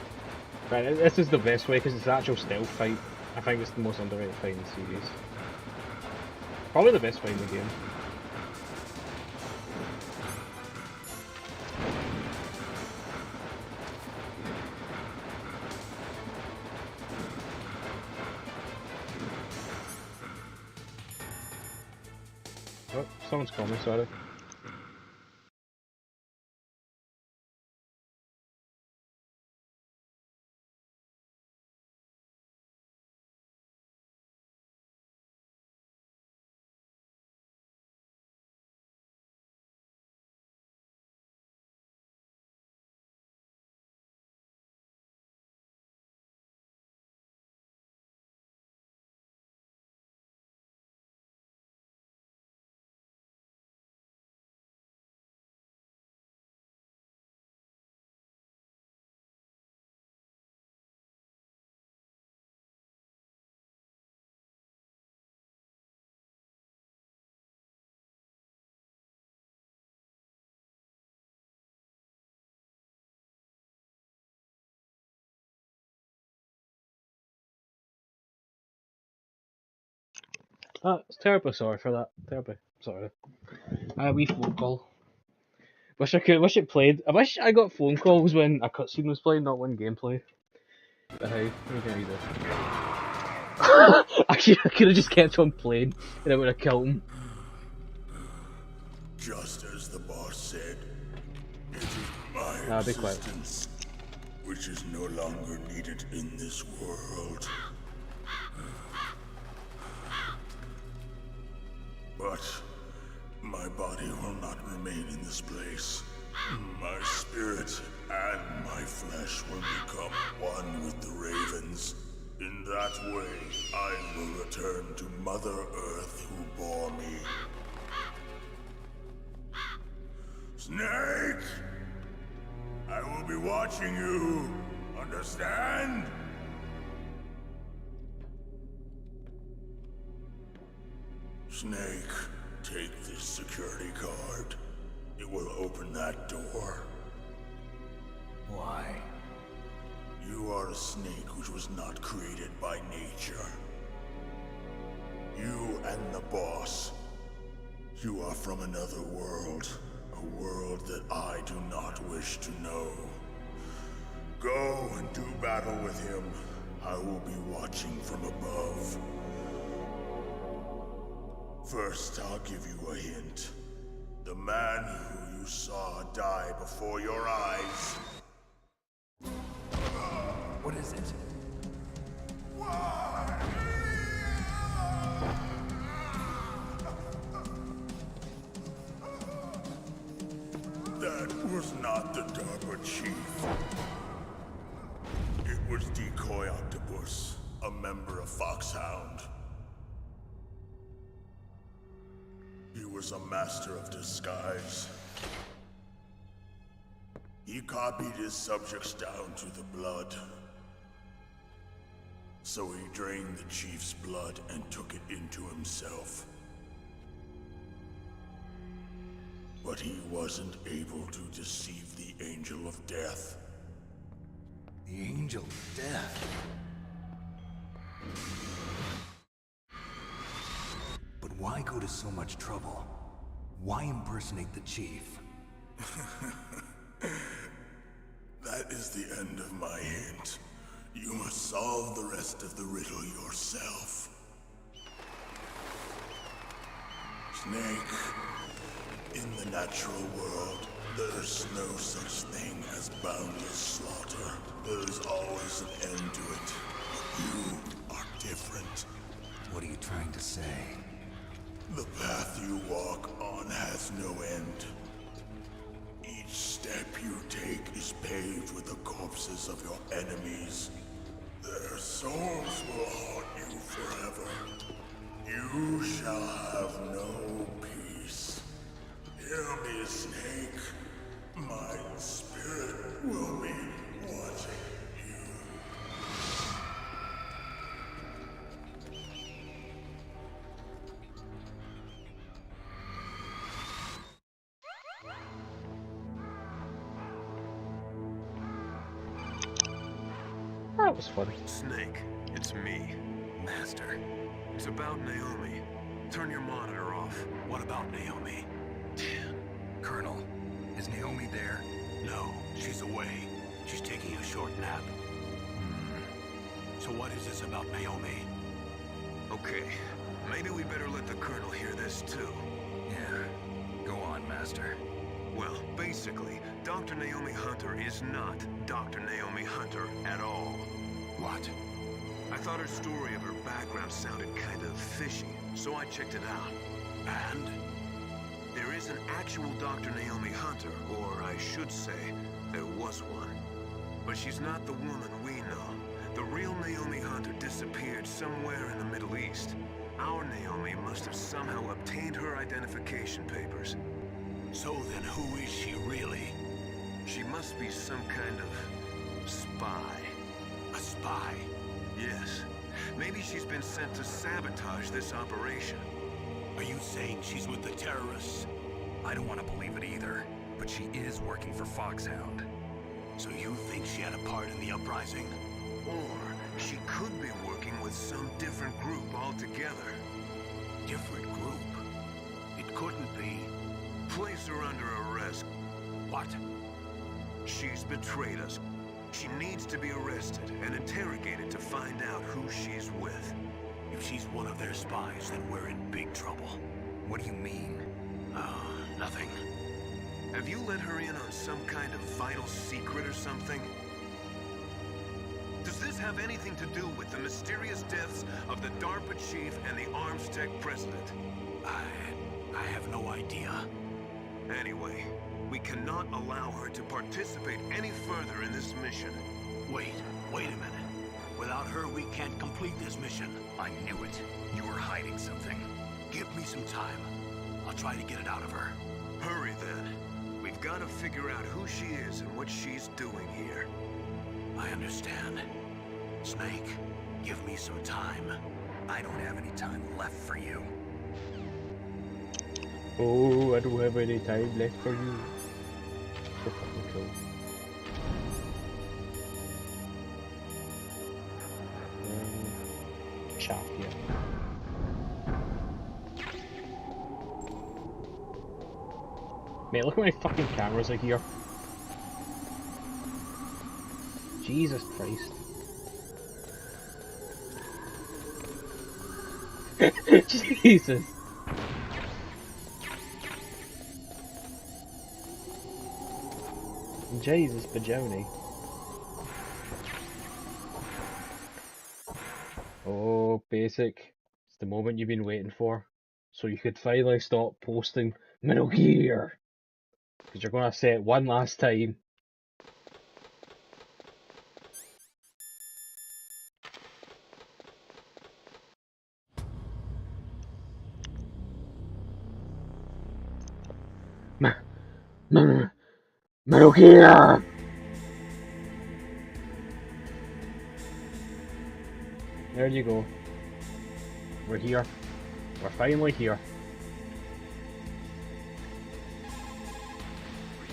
Right, this is the best way because it's an actual stealth fight. I think it's the most underrated fight in the series. Probably the best fight in the game. Oh, someone's calling me, sorry. Terribly sorry for that. Terribly sorry. Wee phone call. Wish it played. I wish I got phone calls when a cutscene was playing, not when gameplay. But hey, what can I do? I could have just kept on playing, and it would have killed him. Just as the boss said, it is my existence which is no longer needed in this world. But my body will not remain in this place. My spirit and my flesh will become one with the ravens. In that way, I will return to Mother Earth who bore me. Snake! I will be watching you. Understand? Snake, take this security card. It will open that door. Why? You are a snake which was not created by nature. You and the boss. You are from another world. A world that I do not wish to know. Go and do battle with him. I will be watching from above. First, I'll give you a hint. The man who you saw die before your eyes. What is it? That was not the DARPA chief. It was Decoy Octopus, a member of Foxhound. He was a master of disguise. He copied his subjects down to the blood. So he drained the chief's blood and took it into himself. But he wasn't able to deceive the Angel of Death. The Angel of Death? But why go to so much trouble? Why impersonate the chief? That is the end of my hint. You must solve the rest of the riddle yourself. Snake, in the natural world, there's no such thing as boundless slaughter. There's always an end to it. But you are different. What are you trying to say? The path you walk on has no end. Each step you take is paved with the corpses of your enemies. Their souls will haunt you forever. You shall have no peace. Hear me, Snake. My spirit will be watching you. That was fun. Snake, it's me, Master. It's about Naomi. Turn your monitor off. What about Naomi? Colonel, is Naomi there? No, she's away. She's taking a short nap. So what is this about Naomi? Okay, maybe we better let the Colonel hear this too. Yeah, go on, Master. Well, basically, Dr. Naomi Hunter is not Dr. Naomi Hunter at all. What? I thought her story of her background sounded kind of fishy, so I checked it out. And? There is an actual Dr. Naomi Hunter, or I should say, there was one. But she's not the woman we know. The real Naomi Hunter disappeared somewhere in the Middle East. Our Naomi must have somehow obtained her identification papers. So then who is she really? She must be some kind of spy. A spy? Yes. Maybe she's been sent to sabotage this operation. Are you saying she's with the terrorists? I don't want to believe it either, but she is working for Foxhound. So you think she had a part in the uprising? Or she could be working with some different group altogether. different group. It couldn't be. Place her under arrest. What? She's betrayed us. She needs to be arrested and interrogated to find out who she's with. If she's one of their spies, then we're in big trouble. What do you mean? Nothing. Have you let her in on some kind of vital secret or something? Does this have anything to do with the mysterious deaths of the DARPA chief and the Arms Tech president? I have no idea. Anyway, we cannot allow her to participate any further in this mission. Wait a minute. Without her, we can't complete this mission. I knew it. You were hiding something. Give me some time. I'll try to get it out of her. Hurry then. We've got to figure out who she is and what she's doing here. I understand. Snake, give me some time. I don't have any time left for you. Oh, I don't have any time left for you. So fucking cool. Chaff here. Mate, look how many fucking cameras are here. Jesus Christ. Jesus. Jesus, Bajoni. Oh, Basic. It's the moment you've been waiting for. So you could finally stop posting Metal Gear. Because you're going to say it one last time. Metal Gear! There you go. We're here. We're finally here.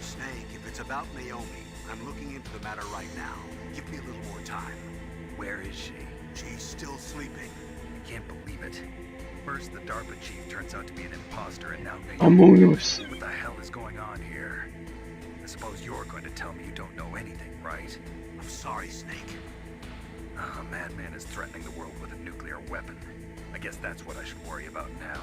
Snake, if it's about Naomi, I'm looking into the matter right now. Give me a little more time. Where is she? She's still sleeping. I can't believe it. First, the DARPA chief turns out to be an imposter, and now Among Us. What the hell is going on here? I suppose you're going to tell me you don't know anything, right? I'm sorry, Snake. A madman is threatening the world with a nuclear weapon. I guess that's what I should worry about now.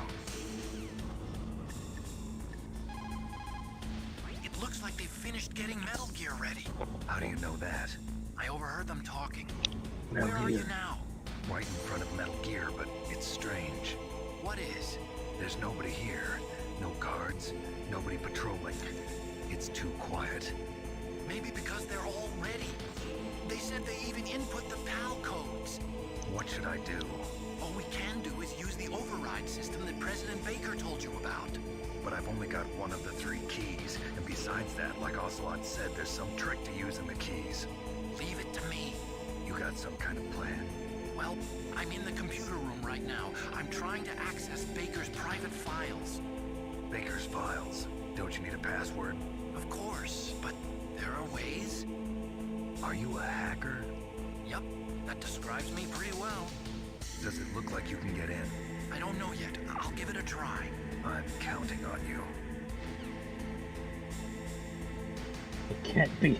It looks like they've finished getting Metal Gear ready. How do you know that? I overheard them talking. Metal Where are Gear. you now? Right in front of Metal Gear, but it's strange. What is? There's nobody here. No guards, nobody patrolling. It's too quiet. Maybe because they're all ready. They said they even input the PAL codes. What should I do? All we can do is use the override system that President Baker told you about. But I've only got one of the 3 keys, and besides that, like Ocelot said, there's some trick to using the keys. Leave it to me. You got some kind of plan? Well, I'm in the computer room right now. I'm trying to access Baker's private files. Baker's files? Don't you need a password? Of course, but there are ways. Are you a hacker? Yup, that describes me pretty well. Does it look like you can get in? I don't know yet. I'll give it a try. I'm counting on you. It can't be.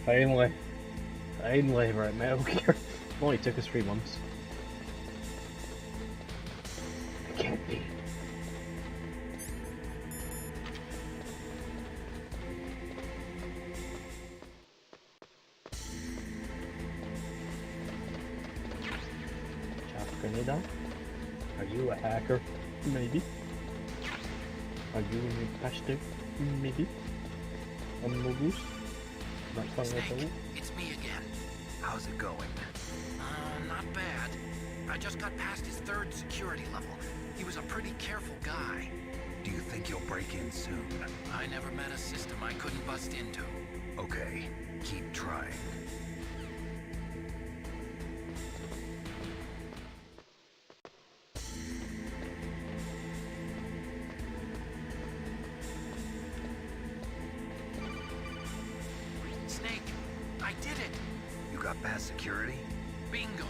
Finally. Finally, we're at Metal Gear. It only took us 3 months. It can't be. Grenada? Are you a hacker? Maybe. Are you an imposter? Maybe. A mongoose? Not fun at all. It's me again. How's it going? Not bad. I just got past his 3rd security level. He was a pretty careful guy. Do you think you'll break in soon? I never met a system I couldn't bust into. Okay, keep trying. Snake, I did it! You got past security? Bingo!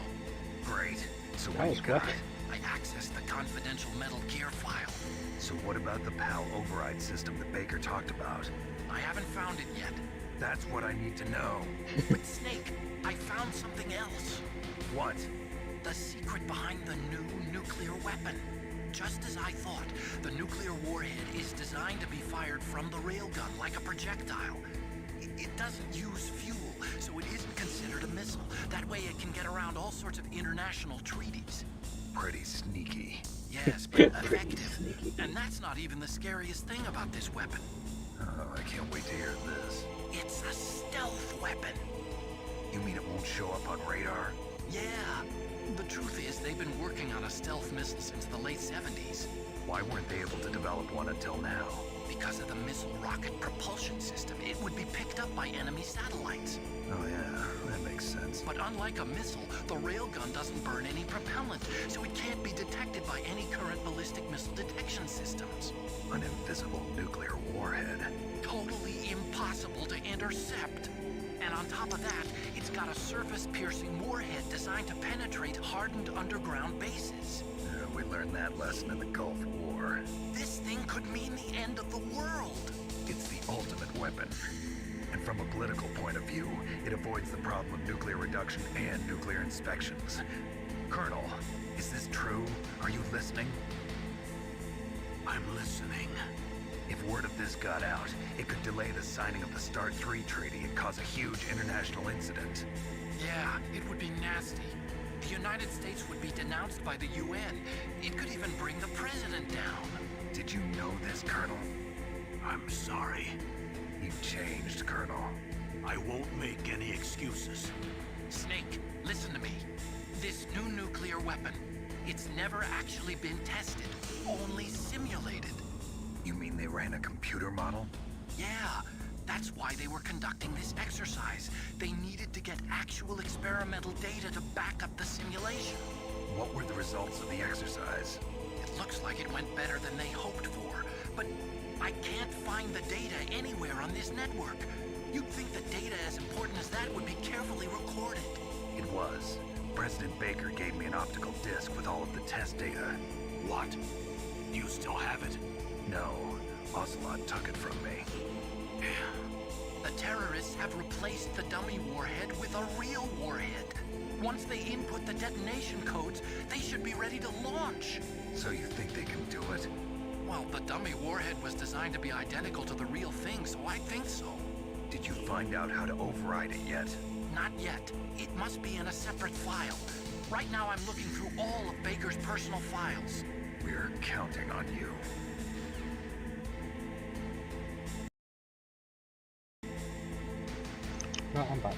Great. So That what was you got? quick. I accessed the confidential Metal Gear file. So what about the PAL override system that Baker talked about? I haven't found it yet. That's what I need to know. But Snake, I found something else. What? The secret behind the new nuclear weapon. Just as I thought, the nuclear warhead is designed to be fired from the railgun like a projectile. It doesn't use fuel, so it isn't considered a missile. That way it can get around all sorts of international treaties. Pretty sneaky. Yes, but effective. And that's not even the scariest thing about this weapon. Oh, I can't wait to hear this. It's a stealth weapon. You mean it won't show up on radar? Yeah. The truth is, they've been working on a stealth missile since the late 70s. Why weren't they able to develop one until now? Because of the missile rocket propulsion system, it would be picked up by enemy satellites. Oh yeah, that makes sense. But unlike a missile, the railgun doesn't burn any propellant, so it can't be detected by any current ballistic missile detection systems. An invisible nuclear warhead. Totally impossible to intercept. And on top of that, it's got a surface-piercing warhead designed to penetrate hardened underground bases. We learned that lesson in the Gulf War. This thing could mean the end of the world. It's the ultimate weapon. And from a political point of view, it avoids the problem of nuclear reduction and nuclear inspections. Colonel, is this true? Are you listening? I'm listening. If word of this got out, it could delay the signing of the START 3 treaty and cause a huge international incident. Yeah, it would be nasty. The United States would be denounced by the UN. It could even bring the president down. Did you know this, Colonel? I'm sorry. You changed, Colonel. I won't make any excuses. Snake, listen to me. This new nuclear weapon, it's never actually been tested, only simulated. You mean they ran a computer model? Yeah, that's why they were conducting this exercise. They needed to get actual experimental data to back up the simulation. What were the results of the exercise? It looks like it went better than they hoped for, but I can't find the data anywhere on this network. You'd think that data as important as that would be carefully recorded. It was. President Baker gave me an optical disc with all of the test data. What? Do you still have it? No. Ocelot took it from me. The terrorists have replaced the dummy warhead with a real warhead. Once they input the detonation codes, they should be ready to launch. So you think they can do it? Well, the dummy warhead was designed to be identical to the real thing, so I think so. Did you find out how to override it yet? Not yet. It must be in a separate file. Right now I'm looking through all of Baker's personal files. We're counting on you. Right, I'm back.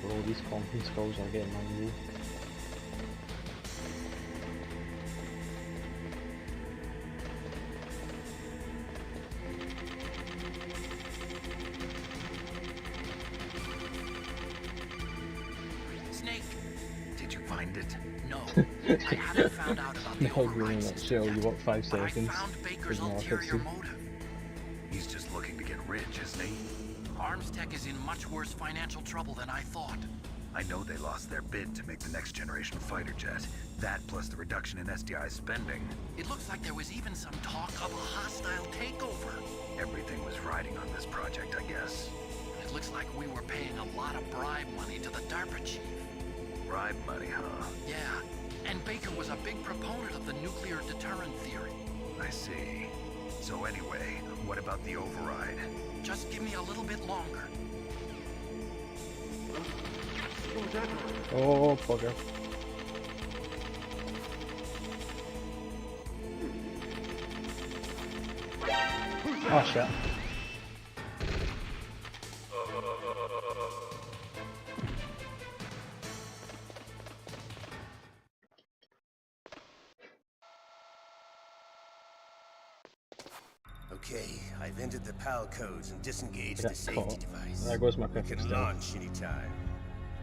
Bro, these conference calls are getting on you. Snake, did you find it? No. I haven't found out about the override system yet, you work 5 but I seconds. found Baker's Doesn't matter, ulterior motive. He's just looking to get rich, isn't he? Arms Tech is in much worse financial trouble than I thought. I know they lost their bid to make the next generation fighter jet. That plus the reduction in SDI spending. It looks like there was even some talk of a hostile takeover. Everything was riding on this project, I guess. It looks like we were paying a lot of bribe money to the DARPA chief. Bribe money, huh? Yeah, and Baker was a big proponent of the nuclear deterrent theory. I see. So anyway, what about the override? Just give me a little bit longer. Oh, bugger. Oh shit. Okay, I've entered the PAL codes and disengaged the Got safety caught. device. There goes my We quick can start. launch anytime.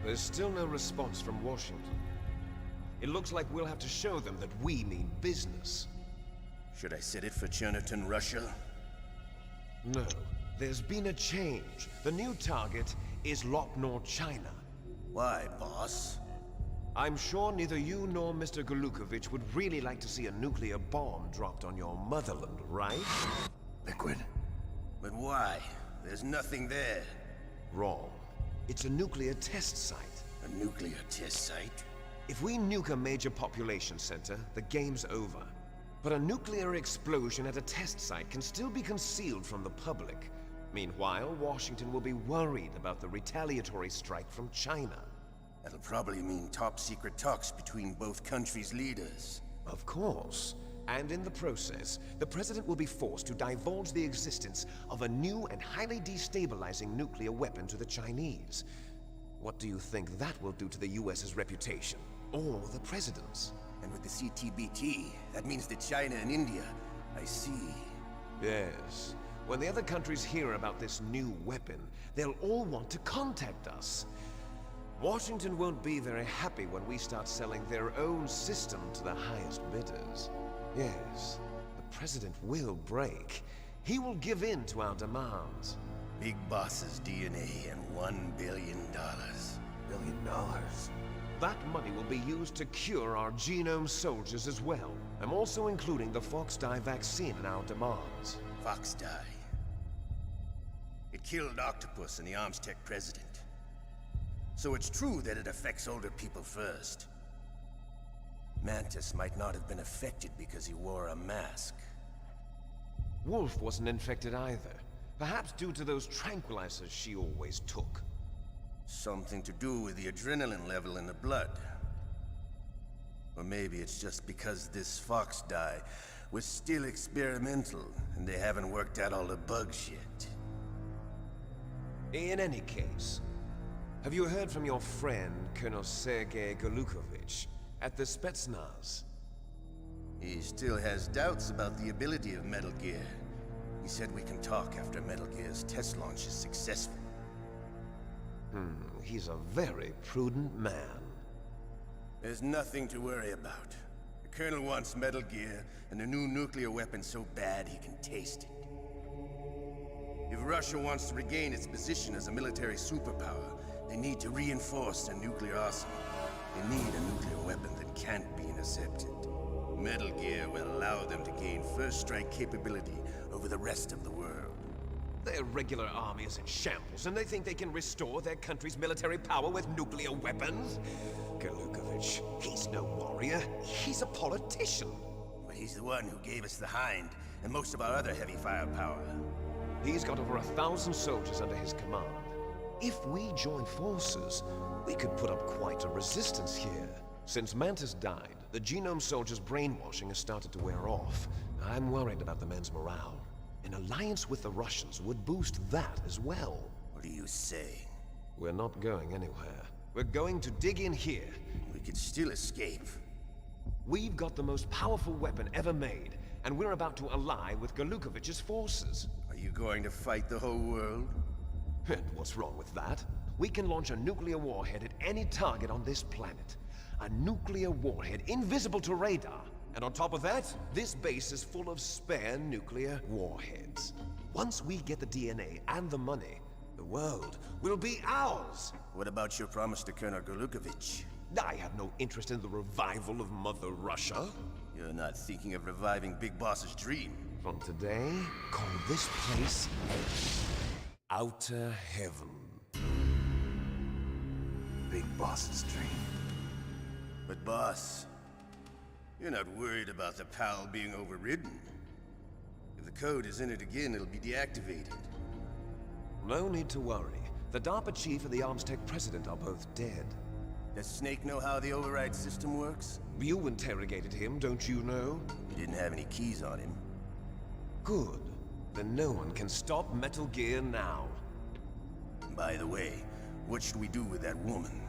There's still no response from Washington. It looks like we'll have to show them that we mean business. Should I set it for Cherniton, Russia? No, there's been a change. The new target is Lopnor, China. Why, boss? I'm sure neither you nor Mr. Golukovich would really like to see a nuclear bomb dropped on your motherland, right? Liquid. But why? There's nothing there. Wrong. It's a nuclear test site. A nuclear test site? If we nuke a major population center, the game's over. But a nuclear explosion at a test site can still be concealed from the public. Meanwhile, Washington will be worried about the retaliatory strike from China. That'll probably mean top-secret talks between both countries' leaders. Of course. And in the process, the President will be forced to divulge the existence of a new and highly destabilizing nuclear weapon to the Chinese. What do you think that will do to the US's reputation? Or the President's? And with the CTBT, that means that China and India. I see. Yes. When the other countries hear about this new weapon, they'll all want to contact us. Washington won't be very happy when we start selling their own system to the highest bidders. Yes, the President will break. He will give in to our demands. Big Boss's DNA and $1 billion. $1 billion? That money will be used to cure our genome soldiers as well. I'm also including the Fox dye vaccine in our demands. Fox dye. It killed Octopus and the Armstech president. So it's true that it affects older people first. Mantis might not have been affected because he wore a mask. Wolf wasn't infected either. Perhaps due to those tranquilizers she always took. Something to do with the adrenaline level in the blood. Or maybe it's just because this Fox dye was still experimental and they haven't worked out all the bugs yet. In any case, have you heard from your friend, Colonel Sergei Golukovich, at the Spetsnaz? He still has doubts about the ability of Metal Gear. He said we can talk after Metal Gear's test launch is successful. He's a very prudent man. There's nothing to worry about. The Colonel wants Metal Gear and a new nuclear weapon so bad he can taste it. If Russia wants to regain its position as a military superpower, they need to reinforce their nuclear arsenal. They need a nuclear weapon that can't be intercepted. Metal Gear will allow them to gain first strike capability over the rest of the world. Their regular army is in shambles, and they think they can restore their country's military power with nuclear weapons? Golukovich, he's no warrior. He's a politician. But he's the one who gave us the Hind and most of our other heavy firepower. He's got over 1,000 soldiers under his command. If we join forces, we could put up quite a resistance here. Since Mantis died, the genome soldiers' brainwashing has started to wear off. I'm worried about the men's morale. An alliance with the Russians would boost that as well. What are you saying? We're not going anywhere. We're going to dig in here. We could still escape. We've got the most powerful weapon ever made, and we're about to ally with Golukovich's forces. Are you going to fight the whole world? And what's wrong with that? We can launch a nuclear warhead at any target on this planet. A nuclear warhead invisible to radar. And on top of that, this base is full of spare nuclear warheads. Once we get the DNA and the money, the world will be ours! What about your promise to Colonel Golukovich? I have no interest in the revival of Mother Russia. You're not thinking of reviving Big Boss's dream. From today, call this place Outer Heaven. Big Boss's dream. But boss, you're not worried about the PAL being overridden. If the code is in it again, it'll be deactivated. No need to worry. The DARPA chief and the Armstech president are both dead. Does Snake know how the override system works? You interrogated him, don't you know? He didn't have any keys on him. Good. Then no one can stop Metal Gear now. By the way, what should we do with that woman?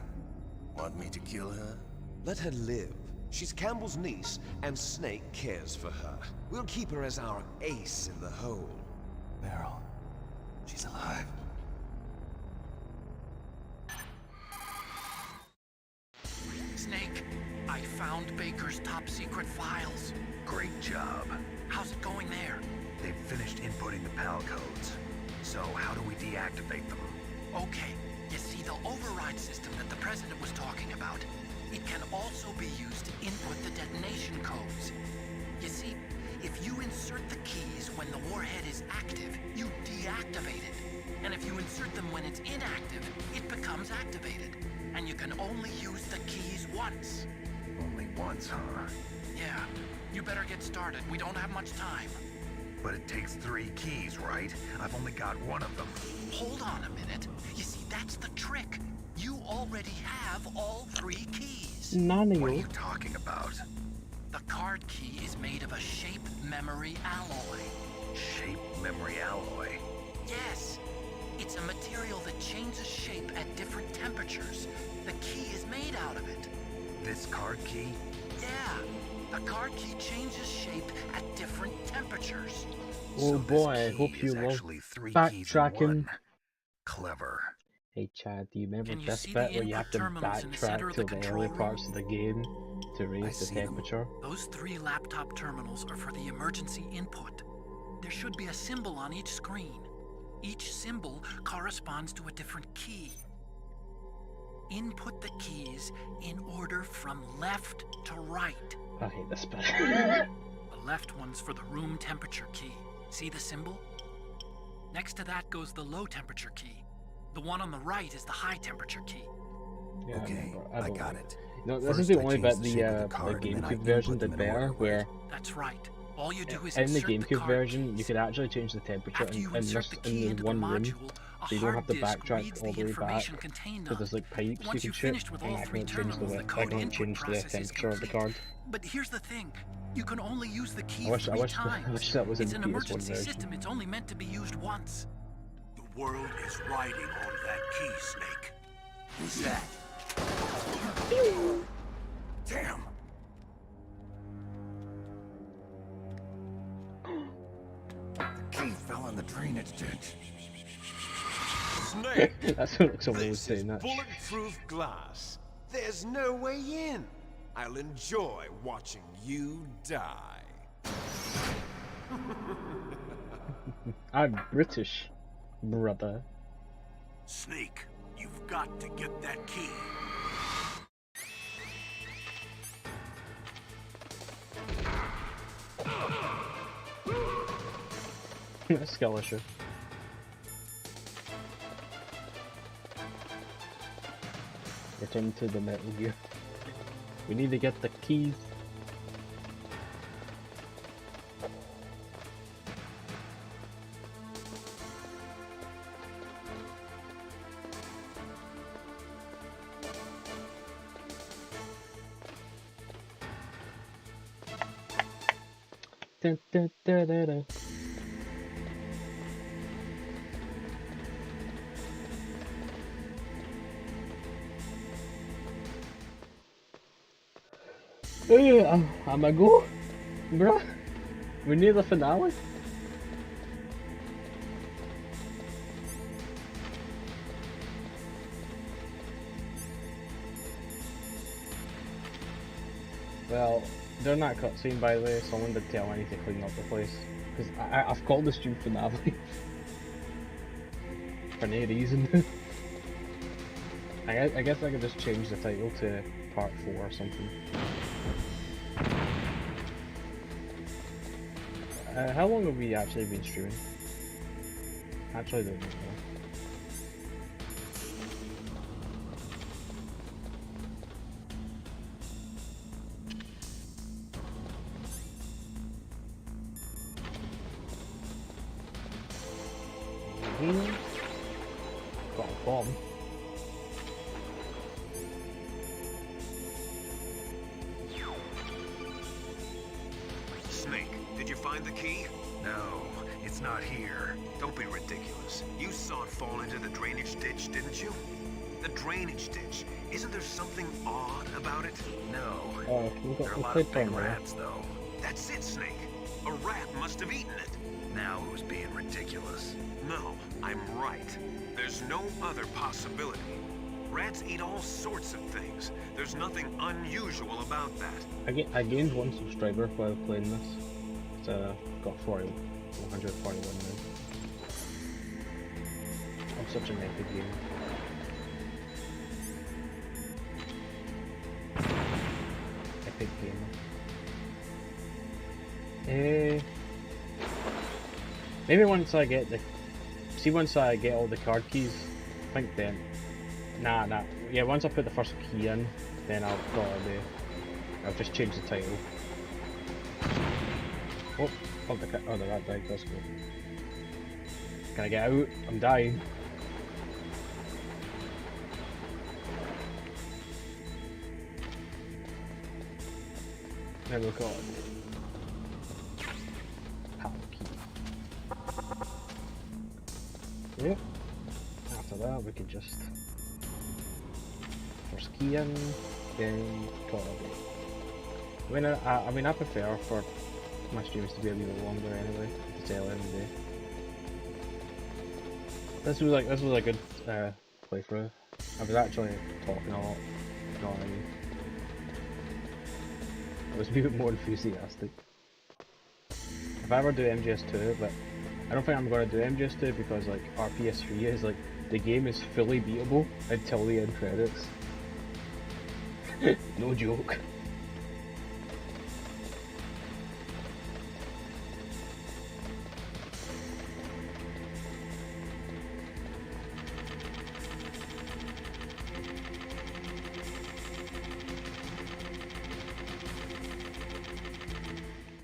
Want me to kill her? Let her live. She's Campbell's niece, and Snake cares for her. We'll keep her as our ace in the hole. Meryl, she's alive. Snake, I found Baker's top-secret files. Great job. How's it going there? They've finished inputting the PAL codes. So how do we deactivate them? Okay, you see the override system that the President was talking about? It can also be used to input the detonation codes. You see, if you insert the keys when the warhead is active, you deactivate it. And if you insert them when it's inactive, it becomes activated. And you can only use the keys once. Only once, huh? Yeah, you better get started. We don't have much time. But it takes 3 keys, right? I've only got one of them. Hold on a minute. You see, that's the trick. You already have all 3 keys. What are you talking about? The card key is made of a shape memory alloy. Shape memory alloy? Yes. It's a material that changes shape at different temperatures. The key is made out of it. This card key? Yeah. The card key changes shape at different temperatures. Oh boy, I hope you love backtracking. Clever. Hey Chad, do you remember Can you this see bit the where you have to input terminals in the center backtrack of to the the control early room? parts of the game to raise the temperature? Those 3 laptop terminals are for the emergency input. There should be a symbol on each screen. Each symbol corresponds to a different key. Input the keys in order from left to right. I hate this bit. The left one's for the room temperature key. See the symbol? Next to that goes the low temperature key. The one on the right is the high temperature key. Yeah, Okay, I got it. No, this First, is the I only change bit the the shape of the card, and then I GameCube version input them did in better, order, where That's right. All you do is in the insert the GameCube card version, keys. you could actually change the temperature After you in insert the key this into one the room, module, a so you don't have to hard disk backtrack reads all the the way back. information contained So on there's like pipes Once you you've can shoot, finished with and all I 3 can change terminals, the I code can input change the process is temperature of the complete. card. But here's the thing. You can only use the key I wish 3 times. I wish that was in It's the an PS1 emergency version. system. It's only meant to be used once. The world is riding on that key, Snake. Who's that? Damn! The key fell in the drainage ditch. Snake! That's what someone was This saying is that. bulletproof glass. There's no way in. I'll enjoy watching you die. I'm British, brother. Snake, you've got to get that key. Skill issue. Return to the Metal Gear. We need to get the keys. Dun, dun, dun, dun, dun. I'm a go, bruh. We're near the finale. Well, during that cutscene, by the way, someone did tell me I need to clean up the place. Because I've called this stream finale. For no reason. I guess I could just change the title to Part 4 or something. How long have we actually been streaming? Actually, I don't know. Got a bomb. Snake, did you find the key? No, it's not here. Don't be ridiculous. You saw it fall into the drainage ditch, didn't you? The drainage ditch. Isn't there something odd about it? No. We There are a got lot the of clip big on there. rats, though. That's it, Snake. A rat must have eaten it. Now it was being ridiculous. No, I'm right. There's no other possibility. Rats eat all sorts of things. There's nothing unusual about that. I gained 1 subscriber while playing this. It's got 141 now. I'm such an epic game. big gamer. Maybe once I get once I get all the card keys, I think then. Nah. Yeah, once I put the first key in, then I'll just change the title. Oh, that died. That's good. Can I get out? I'm dying. There we go. Power key. Yep. After that, we can just first key in, then call it. I mean, I prefer for my streams to be a little longer anyway, to tell end of the day. This was a good playthrough. I was actually talking a lot. You know what I mean? I was a bit more enthusiastic. If I ever do MGS2, but I don't think I'm going to do MGS2 because like RPS3 is like the game is fully beatable until the end credits. No joke.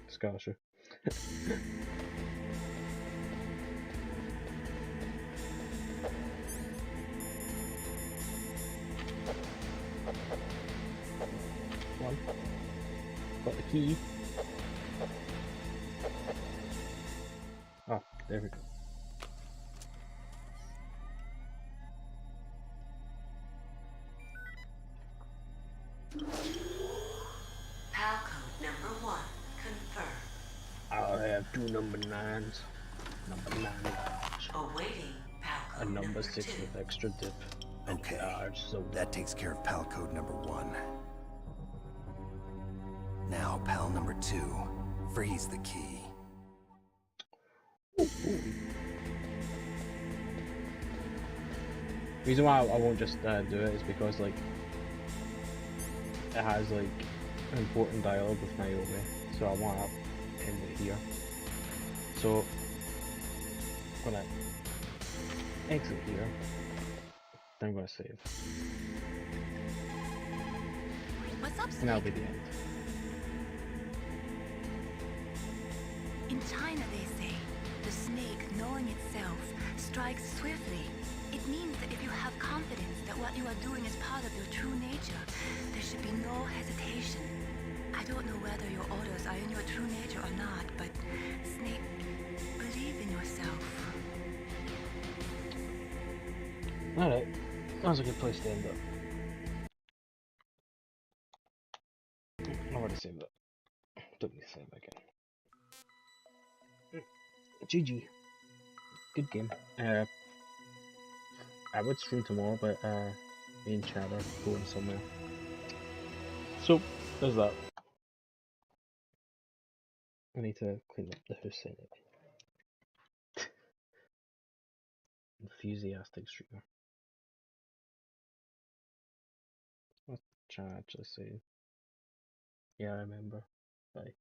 Scotia. One. Got the key. Ah, there we go. PAL code number 1 confirmed. I have 2 number 9s. Number 9 large. Awaiting PAL A code number number 6 2. with extra dip. Okay, Large, so that takes care of PAL code number 1. Now, PAL number 2. Freeze the key. The reason why I won't just do it is because like it has like an important dialogue with Naomi, so I want to end it here. So I'm gonna exit here. Then I'm gonna save. What's up, And that'll be the end. In China, they say, the snake, knowing itself, strikes swiftly. It means that if you have confidence that what you are doing is part of your true nature, there should be no hesitation. I don't know whether your orders are in your true nature or not, but Snake, believe in yourself. Alright, that was a good place to end up. I've already saved it. Don't need to save it again. GG. Good game. I would stream tomorrow, but me and Chad are going somewhere. So, there's that. I need to clean up the house anyway. Enthusiastic streamer. What's Chad actually saying? Yeah, I remember. Bye.